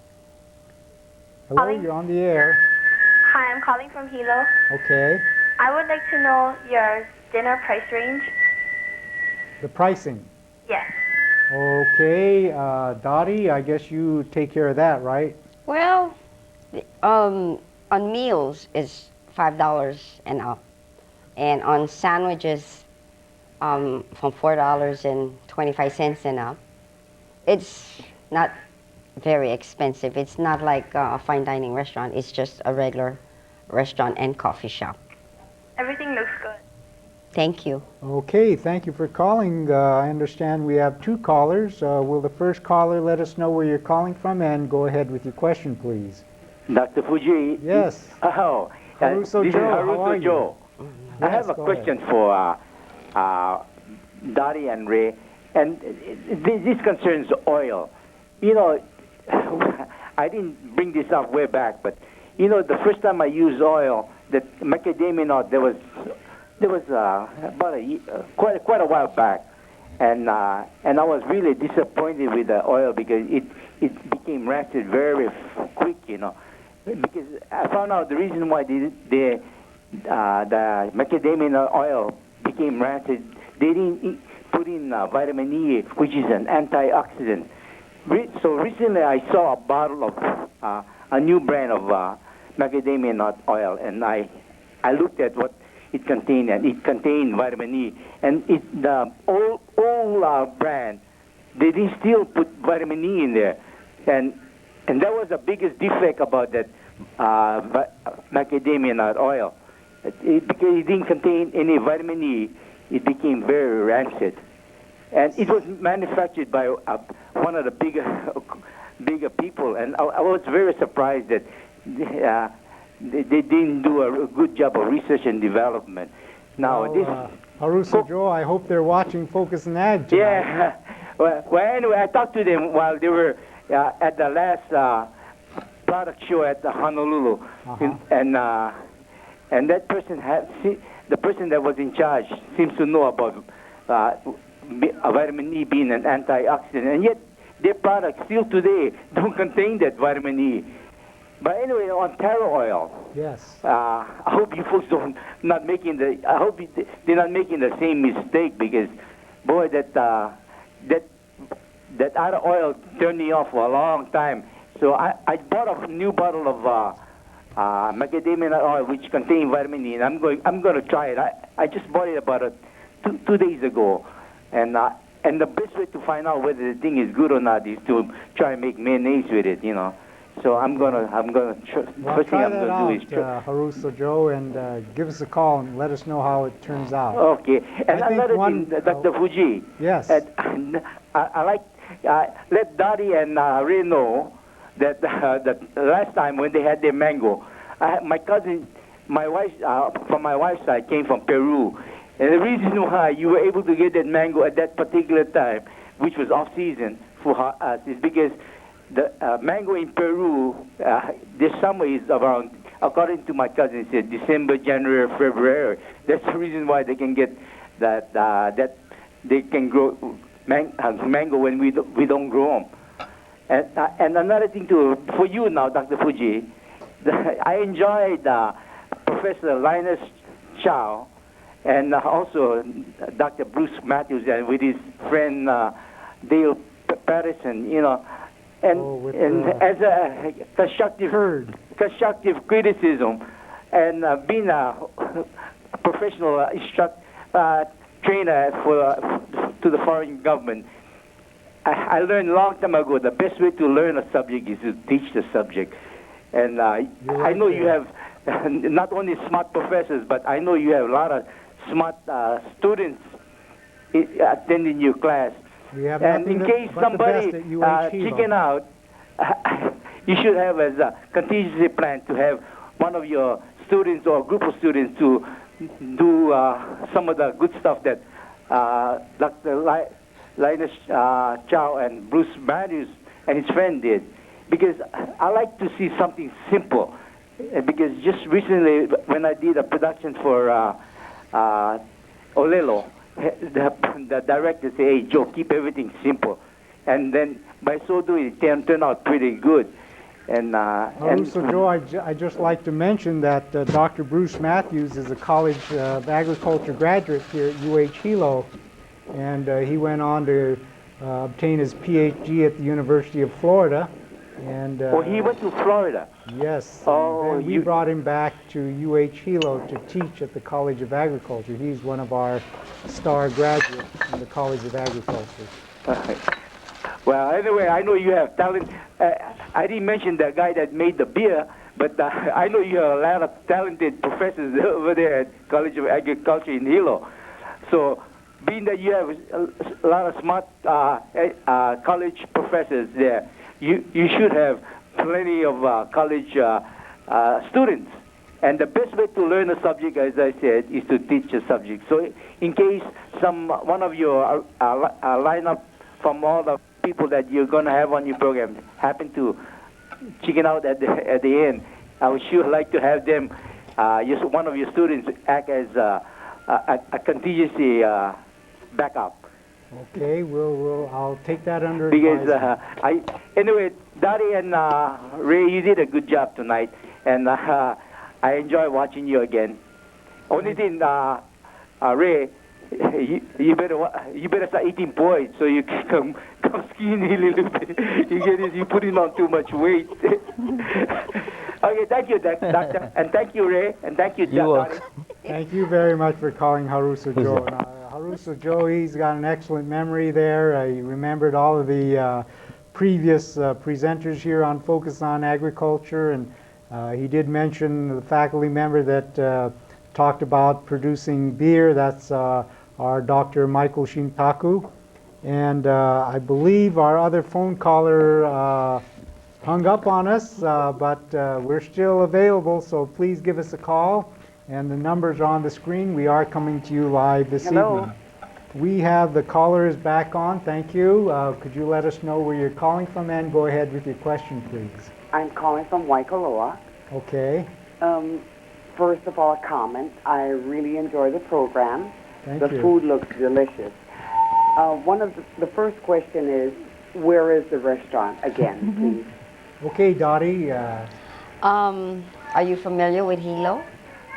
Hello, Calling. you're on the air. Hi, I'm calling from Hilo. Okay. I would like to know your dinner price range. The pricing. Yes. Okay, Dotty, I guess you take care of that, right? Well, on meals is $5 and up, and on sandwiches from $4.25 and up. It's not very expensive. It's not like a fine dining restaurant. It's just a regular restaurant and coffee shop. Everything looks good. Thank you. Okay, thank you for calling. I understand we have two callers. Will the first caller let us know where you're calling from and go ahead with your question, please? Dr. Fujii. Yes. Oh, Haruso this Joe, is how Haruso are you? Joe. I have a go question for Dotty and Ray, and this concerns oil. You know, I didn't bring this up way back, but you know, the first time I used oil, that macadamia nut, there was about quite a while back, and I was really disappointed with the oil because it became rancid very quick, you know. Because I found out the reason why the macadamia nut oil became rancid. They didn't put in vitamin E, which is an antioxidant. So recently I saw a bottle of a new brand of macadamia nut oil, and I looked at what it contained, and it contained vitamin E. And the old brand, they didn't still put vitamin E in there, and that was the biggest defect about that macadamia nut oil. Because it didn't contain any vitamin E, it became very rancid. And it was manufactured by one of the bigger people, and I was very surprised that they didn't do a good job of research and development. Now, Haruso Joe, I hope they're watching Focus and Ag tonight. Yeah. Well, anyway, I talked to them while they were at the last product show at Honolulu, and that person the person that was in charge seems to know about vitamin E being an antioxidant, and yet their products still today don't contain that vitamin E. But anyway, on Taro oil, yes. I hope you folks I hope they're not making the same mistake, because, boy, that other oil turned me off for a long time. So I bought a new bottle of macadamia nut oil which contains vitamin E, and I'm going to try it. I just bought it about 2 days ago, and the best way to find out whether the thing is good or not is to try and make mayonnaise with it, you know. So first thing I'm going to do is try. Haruso Joe, and give us a call and let us know how it turns out. Okay, and another thing, Dr. Fujii. Yes. I like let Dotty and Ray know that the last time when they had their mango, my cousin, my wife from my wife's side came from Peru, and the reason why you were able to get that mango at that particular time, which was off season for us, is because the mango in Peru this summer is around, according to my cousin, it said December, January, February. That's the reason why they can get that they can grow mango when we don't grow them. And another thing too, for you now, Dr. Fujii, I enjoyed Professor Linus Chow and also Dr. Bruce Matthews and with his friend Dale Patterson, you know, and as a constructive criticism, and being a professional trainer to the foreign government, I learned a long time ago the best way to learn a subject is to teach the subject. And I know you have not only smart professors, but I know you have a lot of smart students attending your class. And in case somebody chicken out, you should have as a contingency plan to have one of your students or a group of students to do some of the good stuff that Dr. Linus Chow and Bruce Matthews and his friend did, because I like to see something simple. Because just recently, when I did a production for Olelo, the director said, "Hey, Joe, keep everything simple," and then by so doing, it turned out pretty good. And So Joe, I'd just like to mention that Dr. Bruce Matthews is a College of Agriculture graduate here at UH Hilo, and he went on to obtain his PhD at the University of Florida. And he went to Florida. Yes. Oh, we brought him back to UH Hilo to teach at the College of Agriculture. He's one of our star graduates in the College of Agriculture. Well, anyway, I know you have talent. I didn't mention the guy that made the beer, but I know you have a lot of talented professors over there at College of Agriculture in Hilo. So, being that you have a lot of smart college professors there, you should have plenty of college students. And the best way to learn a subject, as I said, is to teach a subject. So, in case one of your lineup from all the people that you're going to have on your program happen to chicken out at the end, I would sure like to have them, one of your students, act as a contingency backup. Okay, I'll take that under advisement. Because anyway, Dotty and Ray, you did a good job tonight, and I enjoy watching you again. Only thing, Ray, you better start eating porridge so you can come skinny a little bit. You're putting on too much weight. Okay, thank you, Doctor, and thank you, Ray, and thank you, Dotty. Thank you very much for calling Haruso Joe. Haruso Joe, he's got an excellent memory there. He remembered all of the previous presenters here on Focus on Agriculture, and he did mention the faculty member that talked about producing beer. That's our Dr. Michael Shintaku. And I believe our other phone caller hung up on us, but we're still available, so please give us a call. And the numbers are on the screen. We are coming to you live this evening. We have the callers back on. Thank you. Could you let us know where you're calling from, and go ahead with your question, please. I'm calling from Waikoloa. Okay. First of all, a comment. I really enjoy the program. Thank you. The food looks delicious. One of the first question is, where is the restaurant again, please? Okay, Dotty. Are you familiar with Hilo?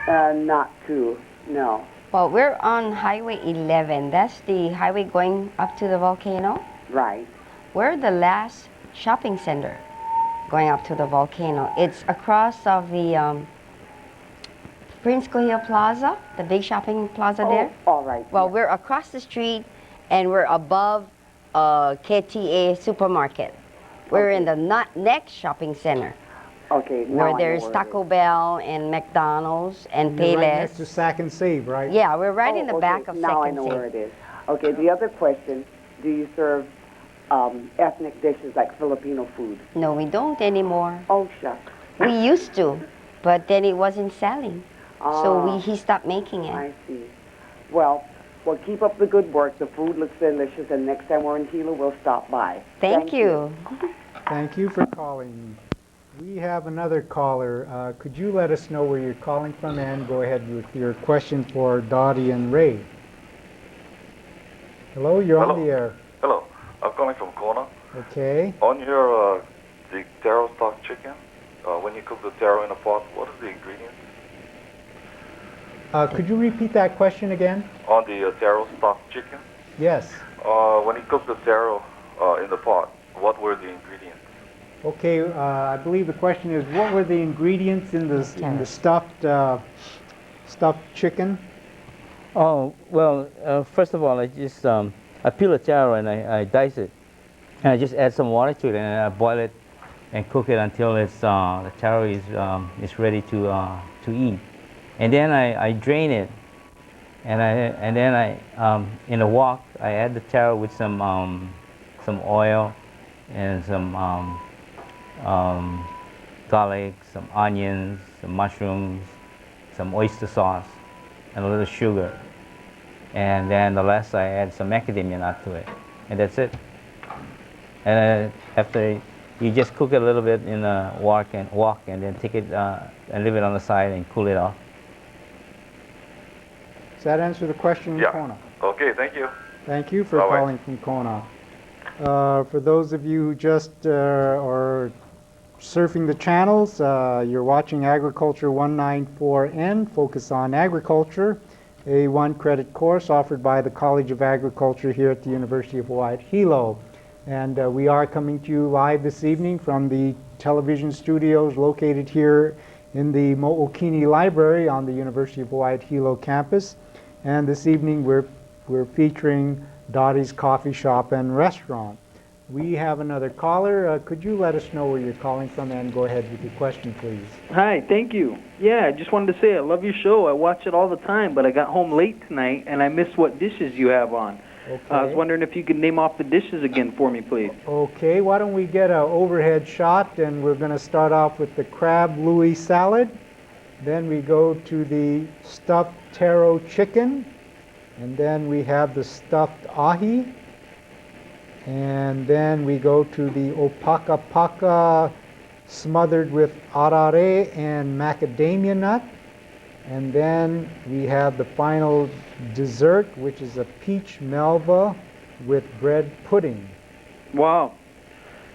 Not too, no. Well, we're on Highway 11. That's the highway going up to the volcano. Right. We're the last shopping center going up to the volcano. It's across of the Prince Kohia Plaza, the big shopping plaza there. All right. Well, we're across the street, and we're above KTA supermarket. We're in the next shopping center. Okay, where there's Taco Bell and McDonald's and Payless. Right next to Sack and Save, right? Yeah, we're right in the back of Sack and Save. Now I know where it is. Okay, the other question, do you serve ethnic dishes like Filipino food? No, we don't anymore. Oh, shucks. We used to, but then it wasn't selling. So he stopped making it. I see. Well, keep up the good work. The food looks delicious, and next time we're in Hilo, we'll stop by. Thank you. Thank you for calling. We have another caller. Could you let us know where you're calling from, and go ahead with your question for Dotty and Ray. Hello, you're on the air. Hello, I'm calling from Kona. Okay. On your the taro stock chicken, when you cook the taro in a pot, what is the ingredients? Could you repeat that question again? On the taro stock chicken? Yes. When you cook the taro in the pot, what were the ingredients? Okay, I believe the question is, what were the ingredients in the stuffed chicken? Oh, well, first of all, I just I peel the taro and I dice it, and I just add some water to it, and I boil it and cook it until it's the taro is ready to eat, and then I drain it, and then I in a wok I add the taro with some oil and some garlic, some onions, some mushrooms, some oyster sauce, and a little sugar. And then the last I add some macadamia nut to it. And that's it. And after you just cook it a little bit in a wok and then take it and leave it on the side and cool it off. Does that answer the question in Yeah. Kona? Okay, thank you. Thank you for Bye-bye. calling from Kona. For those of you who just are surfing the channels, you're watching Agriculture 194N, Focus on Agriculture, a one-credit course offered by the College of Agriculture here at the University of Hawaii at Hilo. And we are coming to you live this evening from the television studios located here in the Mookini Library on the University of Hawaii at Hilo campus. And this evening we're featuring Dotty's Coffee Shop and Restaurant. We have another caller. Could you let us know where you're calling from and go ahead with your question, please? Hi, thank you. Yeah, I just wanted to say I love your show. I watch it all the time, but I got home late tonight and I missed what dishes you have on. Okay. I was wondering if you could name off the dishes again for me, please. Okay, why don't we get an overhead shot, and we're going to start off with the crab Louie salad. Then we go to the stuffed taro chicken, and then we have the stuffed ahi, and then we go to the opakapaka smothered with arare and macadamia nut, and then we have the final dessert, which is a peach melba with bread pudding. Wow,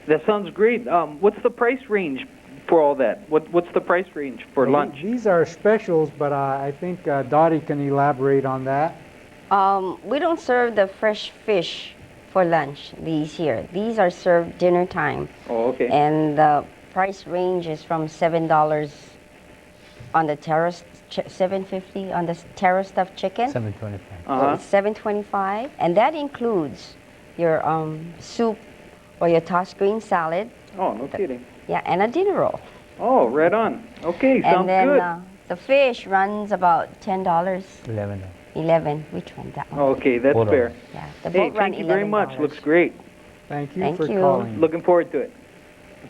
that sounds great. What's the price range for all that? What's the price range for lunch? These are specials, but I think Dotty can elaborate on that. We don't serve the fresh fish for lunch, these here. These are served dinner time. Oh, okay. And the price range is from $7 on the terrace, $7.50 on the terrace stuffed chicken. $7.25. So it's $7.25, and that includes your soup or your tossed green salad. Oh, no kidding. Yeah, and a dinner roll. Oh, right on. Okay, sounds And then good. the fish runs about $10. $11. 11. Which one? That one. Okay, that's Hold on. fair. Yeah, the Hey, boat run thank you very much. $11. Looks great. Thank you Thank for you. calling. Looking forward to it.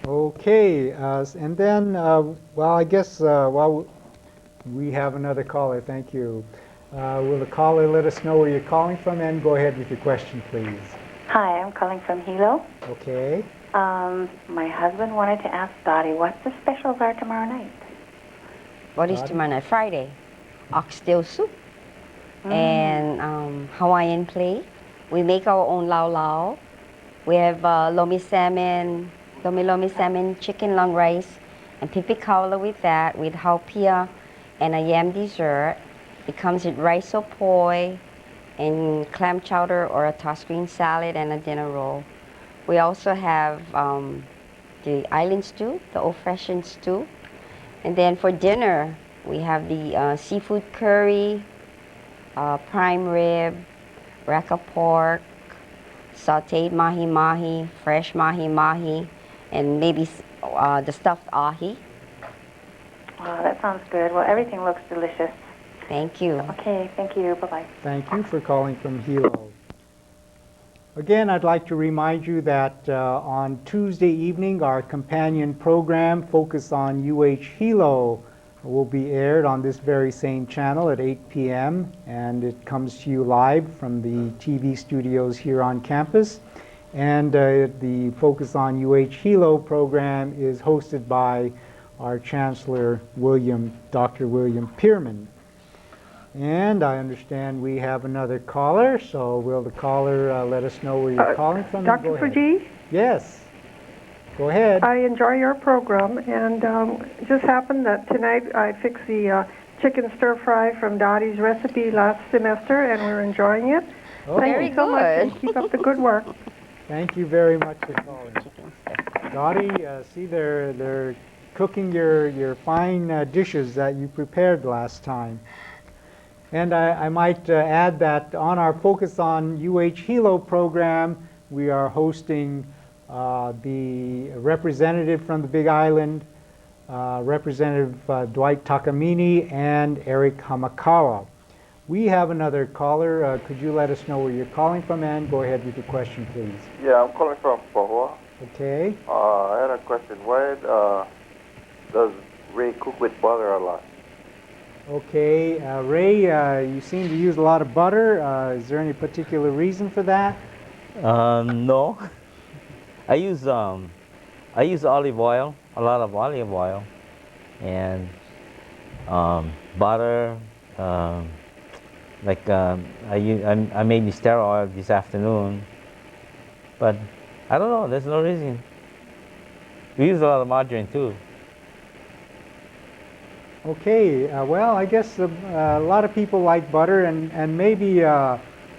Okay, and then, well, I guess while we have another caller, thank you. Will the caller let us know where you're calling from, and go ahead with your question, please. Hi, I'm calling from Hilo. Okay. My husband wanted to ask Dotty, what the specials are tomorrow night? What is tomorrow night? Friday. Oxtail soup and Hawaiian plate. We make our own lau lau. We have lomi salmon chicken long rice, and pipi kaula with that, with haupia and a yam dessert. It comes with rice or poi and clam chowder or a tossed green salad and a dinner roll. We also have the island stew, the old-fashioned stew. And then for dinner, we have the seafood curry, prime rib, rack of pork, sauteed mahi-mahi, fresh mahi-mahi, and maybe the stuffed ahi. Oh, that sounds good. Well, everything looks delicious. Thank you. Okay, thank you. Bye-bye. Thank you for calling from Hilo. Again, I'd like to remind you that on Tuesday evening, our companion program, Focus on UH Hilo, will be aired on this very same channel at 8 p.m. and it comes to you live from the TV studios here on campus. And the Focus on UH Hilo program is hosted by our Chancellor, Dr. William Pierman. And I understand we have another caller, so will the caller let us know where you're calling from? Dr. Fujii? Yes. Go ahead. I enjoy your program, and it just happened that tonight I fixed the chicken stir fry from Dottie's recipe last semester, and we're enjoying it. Oh. Thank you so much, and keep up the good work. Thank you very much for calling. Dottie, see, they're cooking your fine dishes that you prepared last time. And I might add that on our Focus on UH Hilo program, we are hosting the representative from the Big Island, Representative Dwight Takamine and Eric Hamakawa. We have another caller. Could you let us know where you're calling from, and go ahead with your question, please. Yeah, I'm calling from Pohua. Okay. I had a question. Why does Ray cook with butter a lot? Okay, Ray, you seem to use a lot of butter. Is there any particular reason for that? No. I use olive oil, a lot of olive oil, and butter. I made this taro oil this afternoon, but I don't know. There's no reason. We use a lot of margarine too. Okay, well, I guess a lot of people like butter, and maybe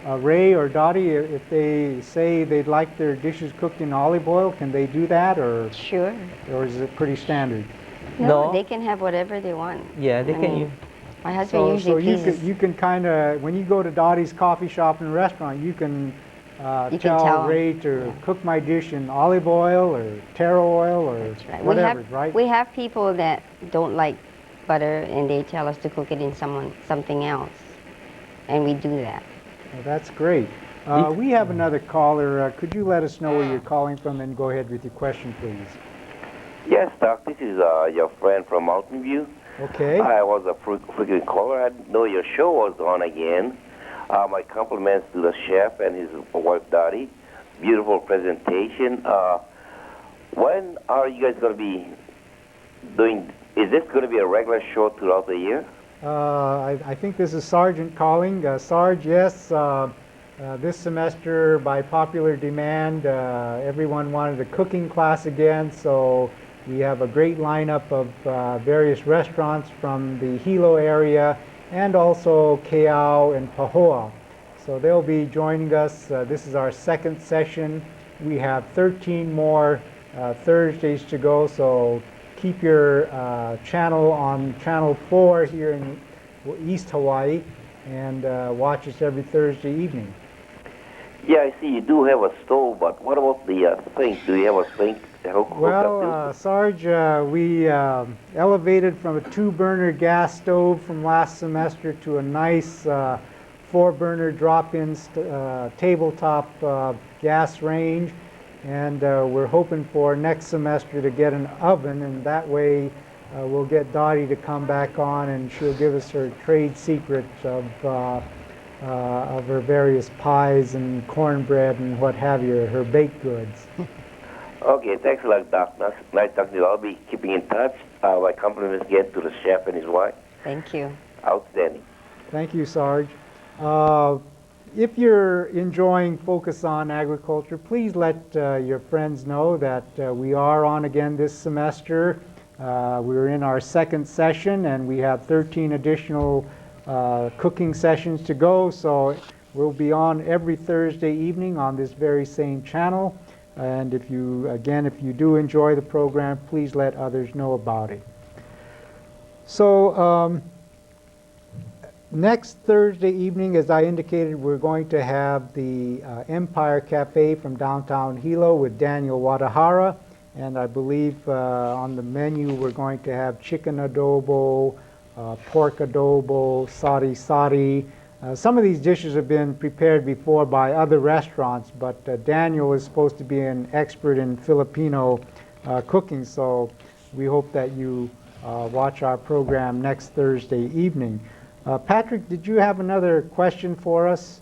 Ray or Dotty, if they say they'd like their dishes cooked in olive oil, can they do that, or sure, or is it pretty standard? No, they can have whatever they want. Yeah, they can. My husband usually pleases. You can kind of, when you go to Dottie's coffee shop and restaurant, you can tell Ray to cook my dish in olive oil or taro oil or whatever, right? We have people that don't like butter and they tell us to cook it in something else, and we do that. Well, that's great. We have another caller. Could you let us know where you're calling from and go ahead with your question, please? Yes, Doc. This is your friend from Mountain View. Okay. I was a frequent caller. I didn't know your show was on again. My compliments to the chef and his wife, Dotty. Beautiful presentation. When are you guys going to be doing, is this going to be a regular show throughout the year? I think this is Sergeant calling. Sarge, yes, this semester, by popular demand, everyone wanted a cooking class again, so we have a great lineup of various restaurants from the Hilo area and also Keao and Pahoa. So they'll be joining us. This is our second session. We have 13 more Thursdays to go, so keep your channel on channel 4 here in East Hawaii and watch us every Thursday evening. Yeah, I see you do have a stove, but what about the sink? Do you have a sink to hook up to? Well, Sarge, we elevated from a 2-burner gas stove from last semester to a nice 4-burner drop-in tabletop gas range. And we're hoping for next semester to get an oven, and that way we'll get Dottie to come back on and she'll give us her trade secrets of her various pies and cornbread and what have you, her baked goods. Okay, thanks a lot, Doc. Nice talking to you. I'll be keeping in touch. My compliments again to the chef and his wife. Thank you. Outstanding. Thank you, Sarge. If you're enjoying Focus on Agriculture, please let your friends know that we are on again this semester. We're in our second session and we have 13 additional cooking sessions to go, so we'll be on every Thursday evening on this very same channel. And if you do enjoy the program, please let others know about it. So next Thursday evening, as I indicated, we're going to have the Empire Cafe from downtown Hilo with Daniel Wadahara. And I believe on the menu we're going to have chicken adobo, pork adobo, sari. Some of these dishes have been prepared before by other restaurants, but Daniel is supposed to be an expert in Filipino cooking, so we hope that you watch our program next Thursday evening. Patrick, did you have another question for us?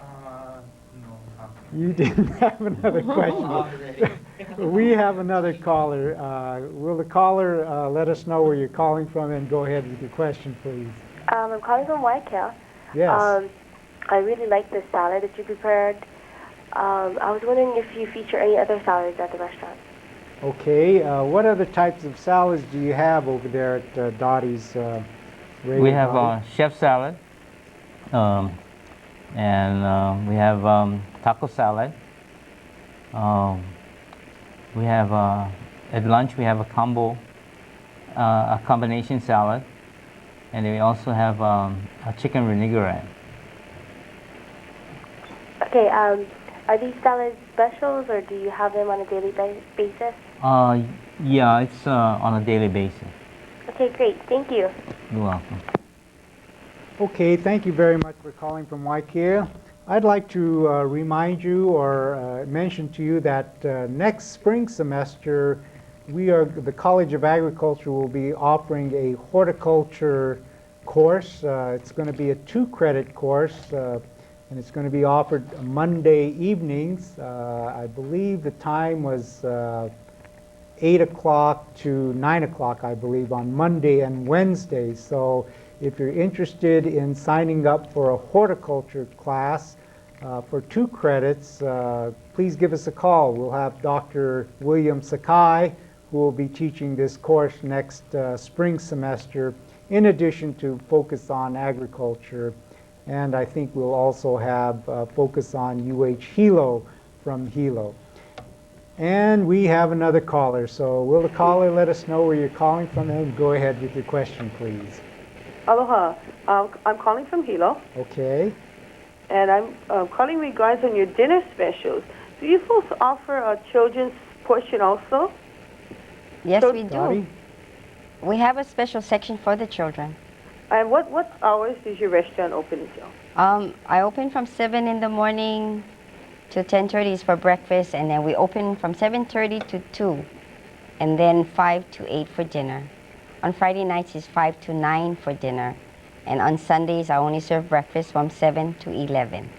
No. You didn't have another question. We have another caller. Will the caller let us know where you're calling from and go ahead with your question, please? I'm calling from Waikea. Yes. I really like the salad that you prepared. I was wondering if you feature any other salads at the restaurant. Okay. What other types of salads do you have over there at Dottie's? We have chef salad, and we have taco salad. We have at lunch we have a combination salad, and we also have a chicken vinaigrette. Okay. Are these salads specials, or do you have them on a daily basis? Yeah, it's on a daily basis. Okay, great. Thank you. You're welcome. Okay, thank you very much for calling from Waikea. I'd like to remind you or mention to you that next spring semester, the College of Agriculture will be offering a horticulture course. It's going to be a 2-credit course. and it's going to be offered Monday evenings. I believe the time was 8 o'clock to 9 o'clock, I believe, on Monday and Wednesday. So if you're interested in signing up for a horticulture class for 2 credits, please give us a call. We'll have Dr. William Sakai, who will be teaching this course next spring semester, in addition to focus on agriculture. And I think we'll also have focus on Hilo from Hilo. And we have another caller. So will the caller let us know where you're calling from, and go ahead with your question, please. Aloha. I'm calling from Hilo. Okay. And I'm calling regards on your dinner specials. Do you folks offer a children's portion also? Yes, we do. Dotty? We have a special section for the children. And what hours does your restaurant open until? I open from 7 in the morning to 10:30 is for breakfast, and then we open from 7:30 to 2, and then 5 to 8 for dinner. On Friday nights is 5 to 9 for dinner, and on Sundays I only serve breakfast from 7 to 11.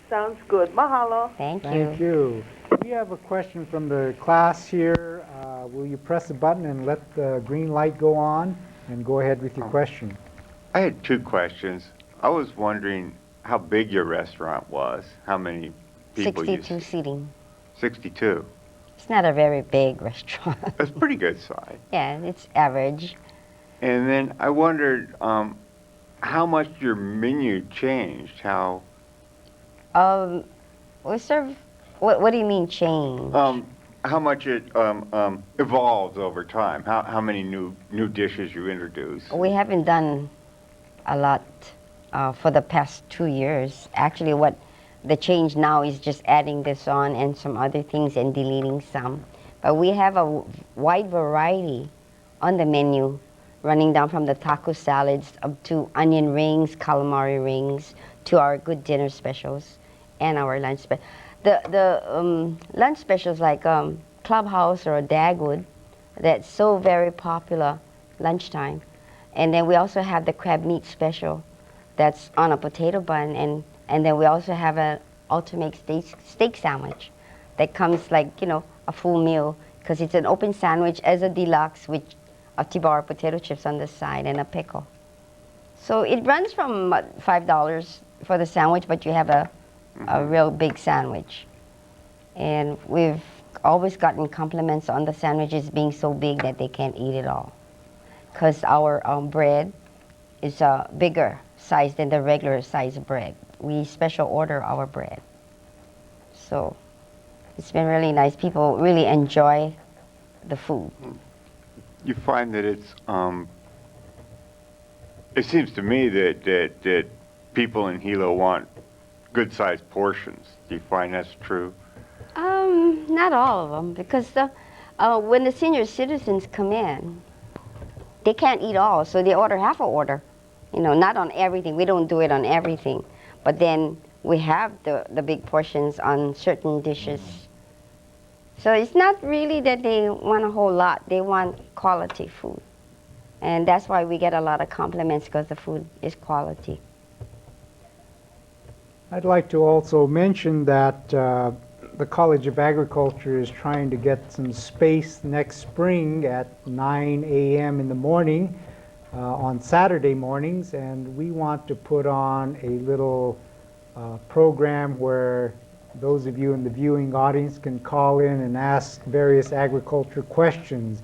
Sounds good. Mahalo. Thank you. Thank you. We have a question from the class here. Will you press the button and let the green light go on, and go ahead with your question? I had 2 questions. I was wondering how big your restaurant was. How many people 62 seating. 62. It's not a very big restaurant. It's pretty good size. Yeah, it's average. And then I wondered how much your menu changed. How? We serve. What do you mean change? How much it evolves over time. How many new dishes you introduce. We haven't done a lot for the past 2 years. Actually, what the change now is just adding this on and some other things and deleting some. But we have a wide variety on the menu, running down from the taco salads up to onion rings, calamari rings, to our good dinner specials and our lunch specials. The lunch specials like Clubhouse or Dagwood, that's so very popular lunchtime. And then we also have the crab meat special that's on a potato bun, and then we also have an ultimate steak sandwich that comes like, you know, a full meal, because it's an open sandwich as a deluxe with a Tibara potato chips on the side and a pickle. So it runs from $5 for the sandwich, but you have a real big sandwich. And we've always gotten compliments on the sandwiches being so big that they can't eat it all, because our bread is a bigger size than the regular size bread. We special order our bread. So it's been really nice. People really enjoy the food. You find that it's it seems to me that people in Hilo want good-sized portions. Do you find that's true? Not all of them, because when the senior citizens come in, they can't eat all, so they order half a order. You know, not on everything. We don't do it on everything. But then we have the big portions on certain dishes. So it's not really that they want a whole lot. They want quality food. And that's why we get a lot of compliments, because the food is quality. I'd like to also mention that the College of Agriculture is trying to get some space next spring at 9 a.m. in the morning on Saturday mornings, and we want to put on a little program where those of you in the viewing audience can call in and ask various agriculture questions.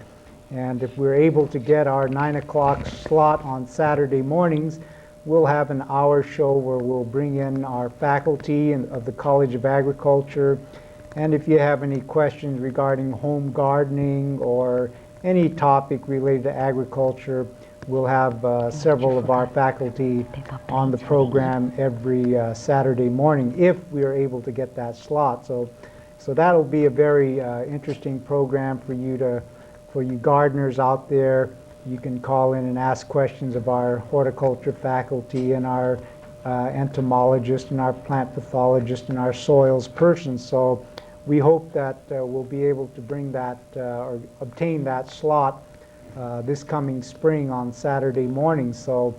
And if we're able to get our 9 o'clock slot on Saturday mornings, we'll have an hour show where we'll bring in our faculty of the College of Agriculture. And if you have any questions regarding home gardening or any topic related to agriculture, we'll have several of our faculty on the program every Saturday morning, if we are able to get that slot. So that'll be a very interesting program for you gardeners out there. You can call in and ask questions of our horticulture faculty and our entomologist and our plant pathologist and our soils person. So we hope that we'll be able to bring that or obtain that slot this coming spring on Saturday morning. So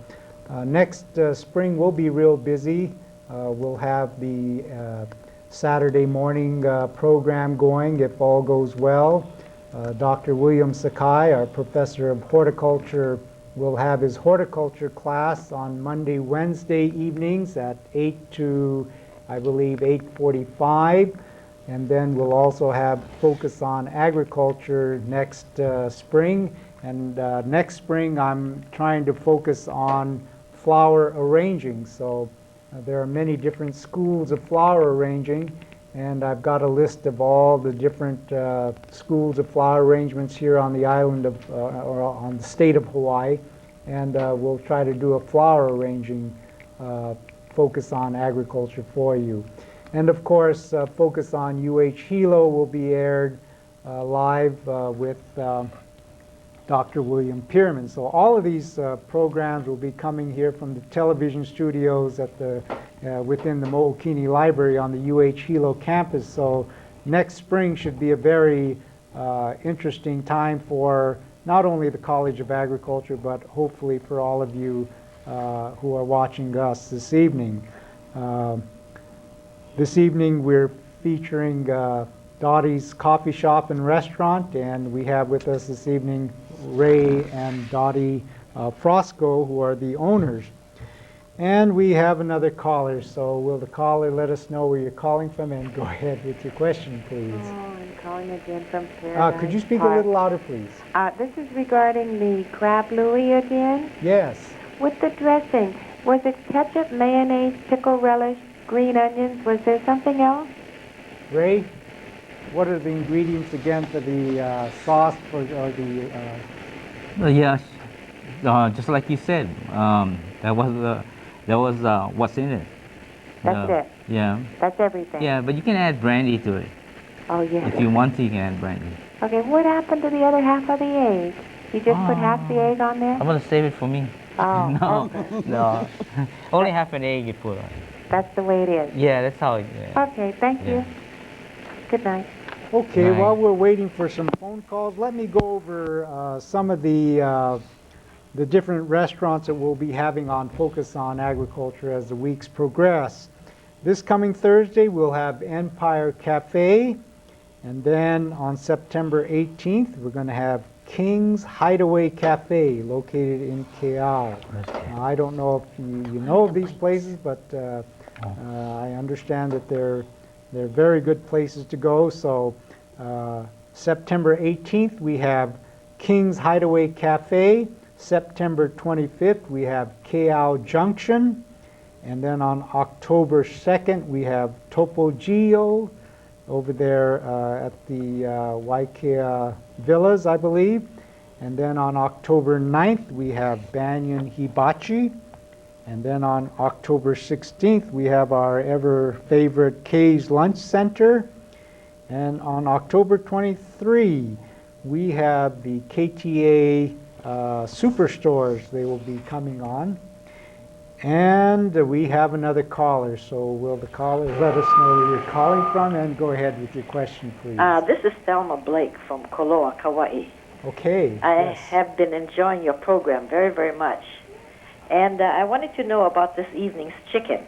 next spring we'll be real busy. we'll have the Saturday morning program going if all goes well. Dr. William Sakai, our professor of horticulture, will have his horticulture class on Monday, Wednesday evenings at 8 to, I believe, 8:45. And then we'll also have focus on agriculture next spring. And next spring, I'm trying to focus on flower arranging. So there are many different schools of flower arranging, and I've got a list of all the different schools of flower arrangements here on the island of, or on the state of Hawaii, and we'll try to do a flower arranging focus on agriculture for you. And of course, Focus on Hilo will be aired live with Dr. William Pierman. So all of these programs will be coming here from the television studios at the within the Mookini Library on the Hilo campus. So next spring should be a very interesting time for not only the College of Agriculture, but hopefully for all of you who are watching us this evening. This evening we're featuring Dotty's Coffee Shop and Restaurant, and we have with us this evening Ray and Dotty Frasco, who are the owners. And we have another caller, so will the caller let us know where you're calling from, and go ahead with your question, please. Oh, I'm calling again from Paradise Could you speak a little louder, please? This is regarding the crab Louie again. Yes. With the dressing, was it ketchup, mayonnaise, pickle relish, green onions? Was there something else? Ray, what are the ingredients again for the sauce or the? Yes, just like you said, that was what's in it. That's it. Yeah. That's everything. Yeah, but you can add brandy to it. Oh yeah. If you want to, you can add brandy. Okay, what happened to the other half of the egg? You just put half the egg on there? I'm gonna save it for me. Oh. No, Okay. no. Only half an egg you put on. That's the way it is. Yeah, that's how it is. Okay, thank you. Good night. Okay, Right. while we're waiting for some phone calls, let me go over some of the different restaurants that we'll be having on Focus on Agriculture as the weeks progress. This coming Thursday, we'll have Empire Cafe, and then on September 18th, we're going to have King's Hideaway Cafe, located in Keao. Now, I don't know if you know of these places, but I understand that they're very good places to go. So September 18th, we have King's Hideaway Cafe. September 25th, we have Keao Junction. And then on October 2nd, we have Topo Gio over there at the Waikea Villas, I believe. And then on October 9th, we have Banyan Hibachi. And then on October 16th, we have our ever favorite Kay's Lunch Center. And on October 23, we have the KTA Superstores. They will be coming on. And we have another caller, so will the caller let us know where you're calling from, and go ahead with your question, please. This is Thelma Blake from Koloa, Kauai. Okay. I yes. have been enjoying your program very, very much. And I wanted to know about this evening's chicken.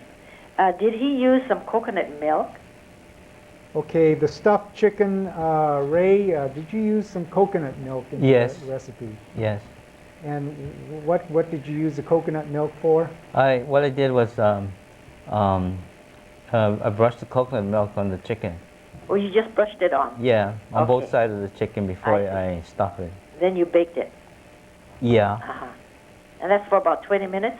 Did he use some coconut milk? Okay, the stuffed chicken, Ray, did you use some coconut milk in Yes. the recipe? Yes. And what did you use the coconut milk for? What I did was I brushed the coconut milk on the chicken. Or you just brushed it on? Yeah, on both Okay. sides of the chicken before I I stuff it. Then you baked it? Yeah. Uh-huh. And that's for about 20 minutes?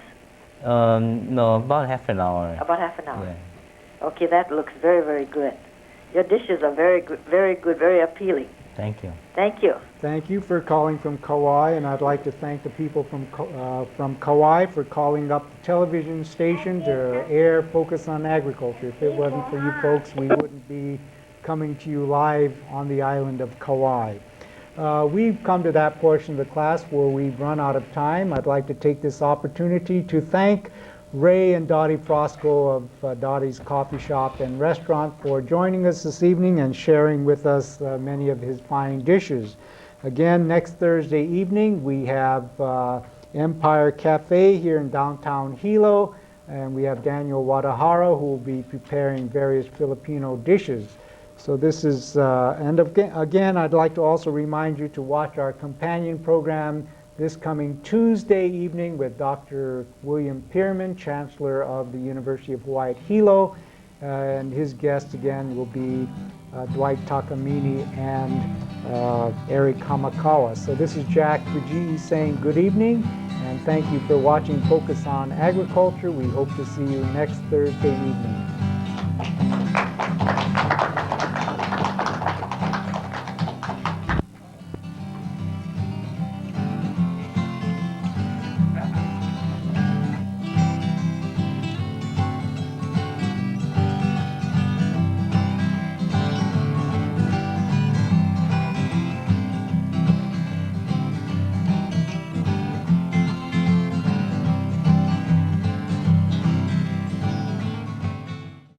No, about half an hour. About half an hour? Yeah. Okay, that looks very, very good. Your dishes are very good, very appealing. Thank you. Thank you. Thank you for calling from Kauai, and I'd like to thank the people from Kauai for calling up the television station to air Focus on Agriculture. If it wasn't for you folks, we wouldn't be coming to you live on the island of Kauai. We've come to that portion of the class where we've run out of time. I'd like to take this opportunity to thank Ray and Dotty Frasco of Dotty's Coffee Shop and Restaurant for joining us this evening and sharing with us many of his fine dishes. Again, next Thursday evening we have Empire Cafe here in downtown Hilo. and we have Daniel Wadahara, who will be preparing various Filipino dishes. So this is, and again, I'd like to also remind you to watch our companion program this coming Tuesday evening with Dr. William Pierman, Chancellor of the University of Hawaii at Hilo, and his guest again will be Dwight Takamine and Eric Hamakawa. So this is Jack Fujii saying good evening, and thank you for watching Focus on Agriculture. We hope to see you next Thursday evening.